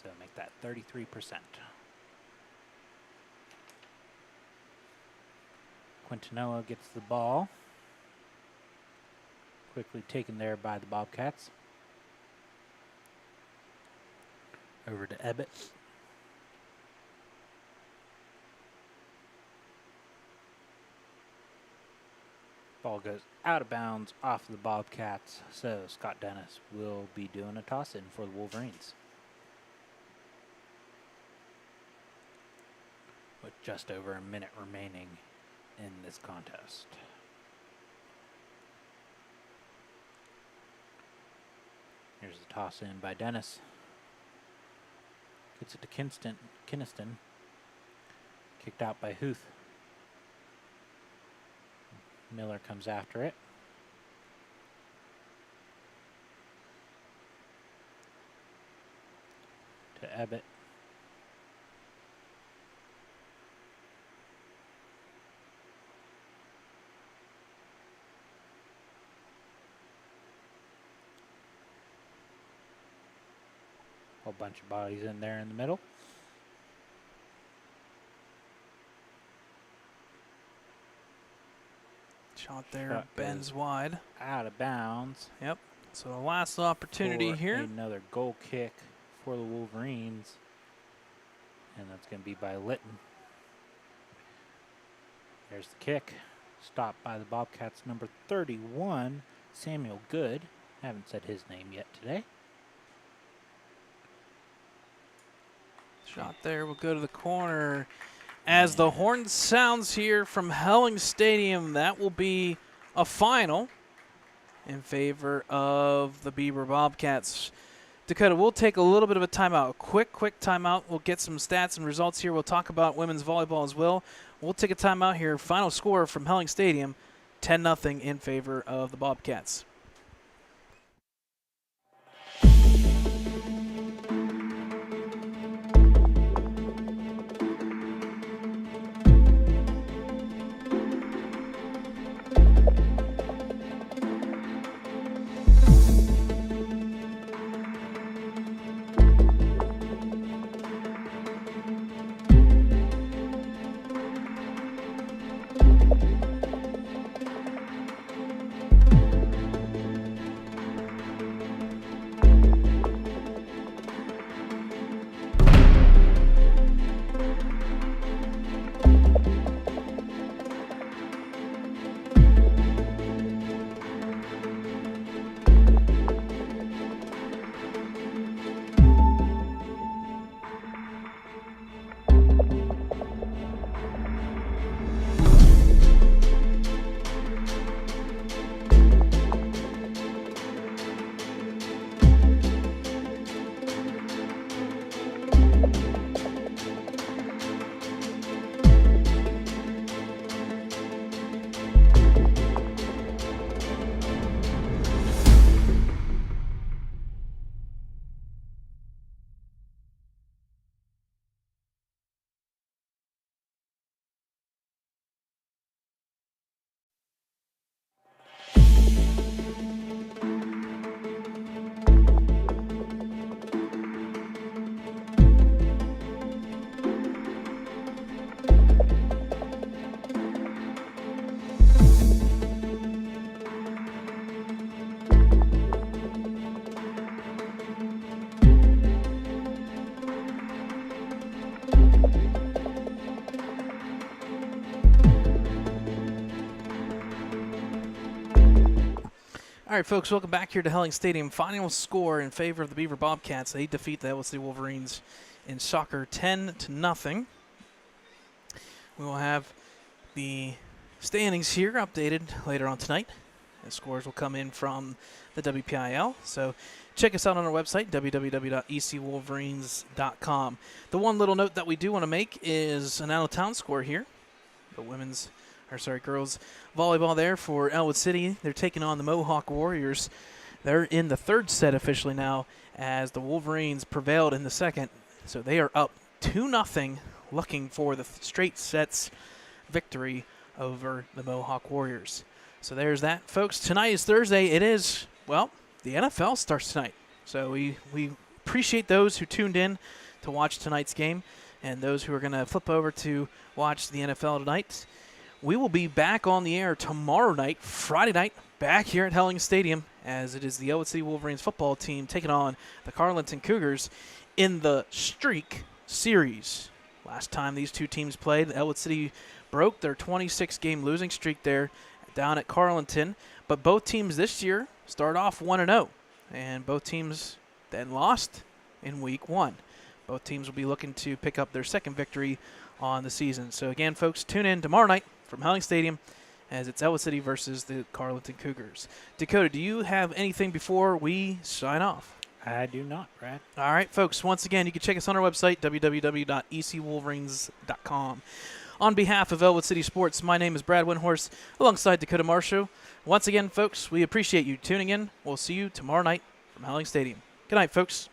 So make that 33%. Quintanilla gets the ball. Quickly taken there by the Bobcats. Over to Ebbett. Ball goes out of bounds off the Bobcats, so Scott Dennis will be doing a toss-in for the Wolverines. With just over a minute remaining in this contest. Here's the toss-in by Dennis. Gets it to Kinniston. Kicked out by Huth. Miller comes after it. To Ebbett. Whole bunch of bodies in there in the middle. Shot there, bends wide. Out of bounds. Yep. So the last opportunity for here. Another goal kick for the Wolverines. And that's going to be by Litton. There's the kick. Stopped by the Bobcats, number 31, Samuel Good. Haven't said his name yet today. Shot there will go to the corner. As the horn sounds here from Helling Stadium, that will be a final in favor of the Beaver Bobcats. Dakota, we'll take a little bit of a timeout, a quick timeout. We'll get some stats and results here. We'll talk about women's volleyball as well. We'll take a timeout here. Final score from Helling Stadium, 10-0 in favor of the Bobcats. All right, folks, welcome back here to Helling Stadium. Final score in favor of the Beaver Bobcats. They defeat the Ellwood City Wolverines in soccer 10-0. We will have the standings here updated later on tonight. The scores will come in from the WPIL. So check us out on our website, www.ecwolverines.com. The one little note that we do want to make is an out-of-town score here. The girls volleyball there for Ellwood City. They're taking on the Mohawk Warriors. They're in the third set officially now as the Wolverines prevailed in the second. So they are up 2-0, looking for the straight sets victory over the Mohawk Warriors. So there's that, folks. Tonight is Thursday. It is, well, the NFL starts tonight. So we appreciate those who tuned in to watch tonight's game and those who are going to flip over to watch the NFL tonight. We will be back on the air tomorrow night, Friday night, back here at Helling Stadium, as it is the Ellwood City Wolverines football team taking on the Carlinton Cougars in the Streak Series. Last time these two teams played, Ellwood City broke their 26-game losing streak there down at Carlinton, but both teams this year start off 1-0, and both teams then lost in Week 1. Both teams will be looking to pick up their second victory on the season. So again, folks, tune in tomorrow night from Helling Stadium as it's Ellwood City versus the Carlinton Cougars. Dakota, do you have anything before we sign off? I do not, Brad. All right, folks, once again, you can check us on our website, www.ecwolverines.com. On behalf of Ellwood City Sports, my name is Brad Windhorst, alongside Dakota Marshall. Once again, folks, we appreciate you tuning in. We'll see you tomorrow night from Helling Stadium. Good night, folks.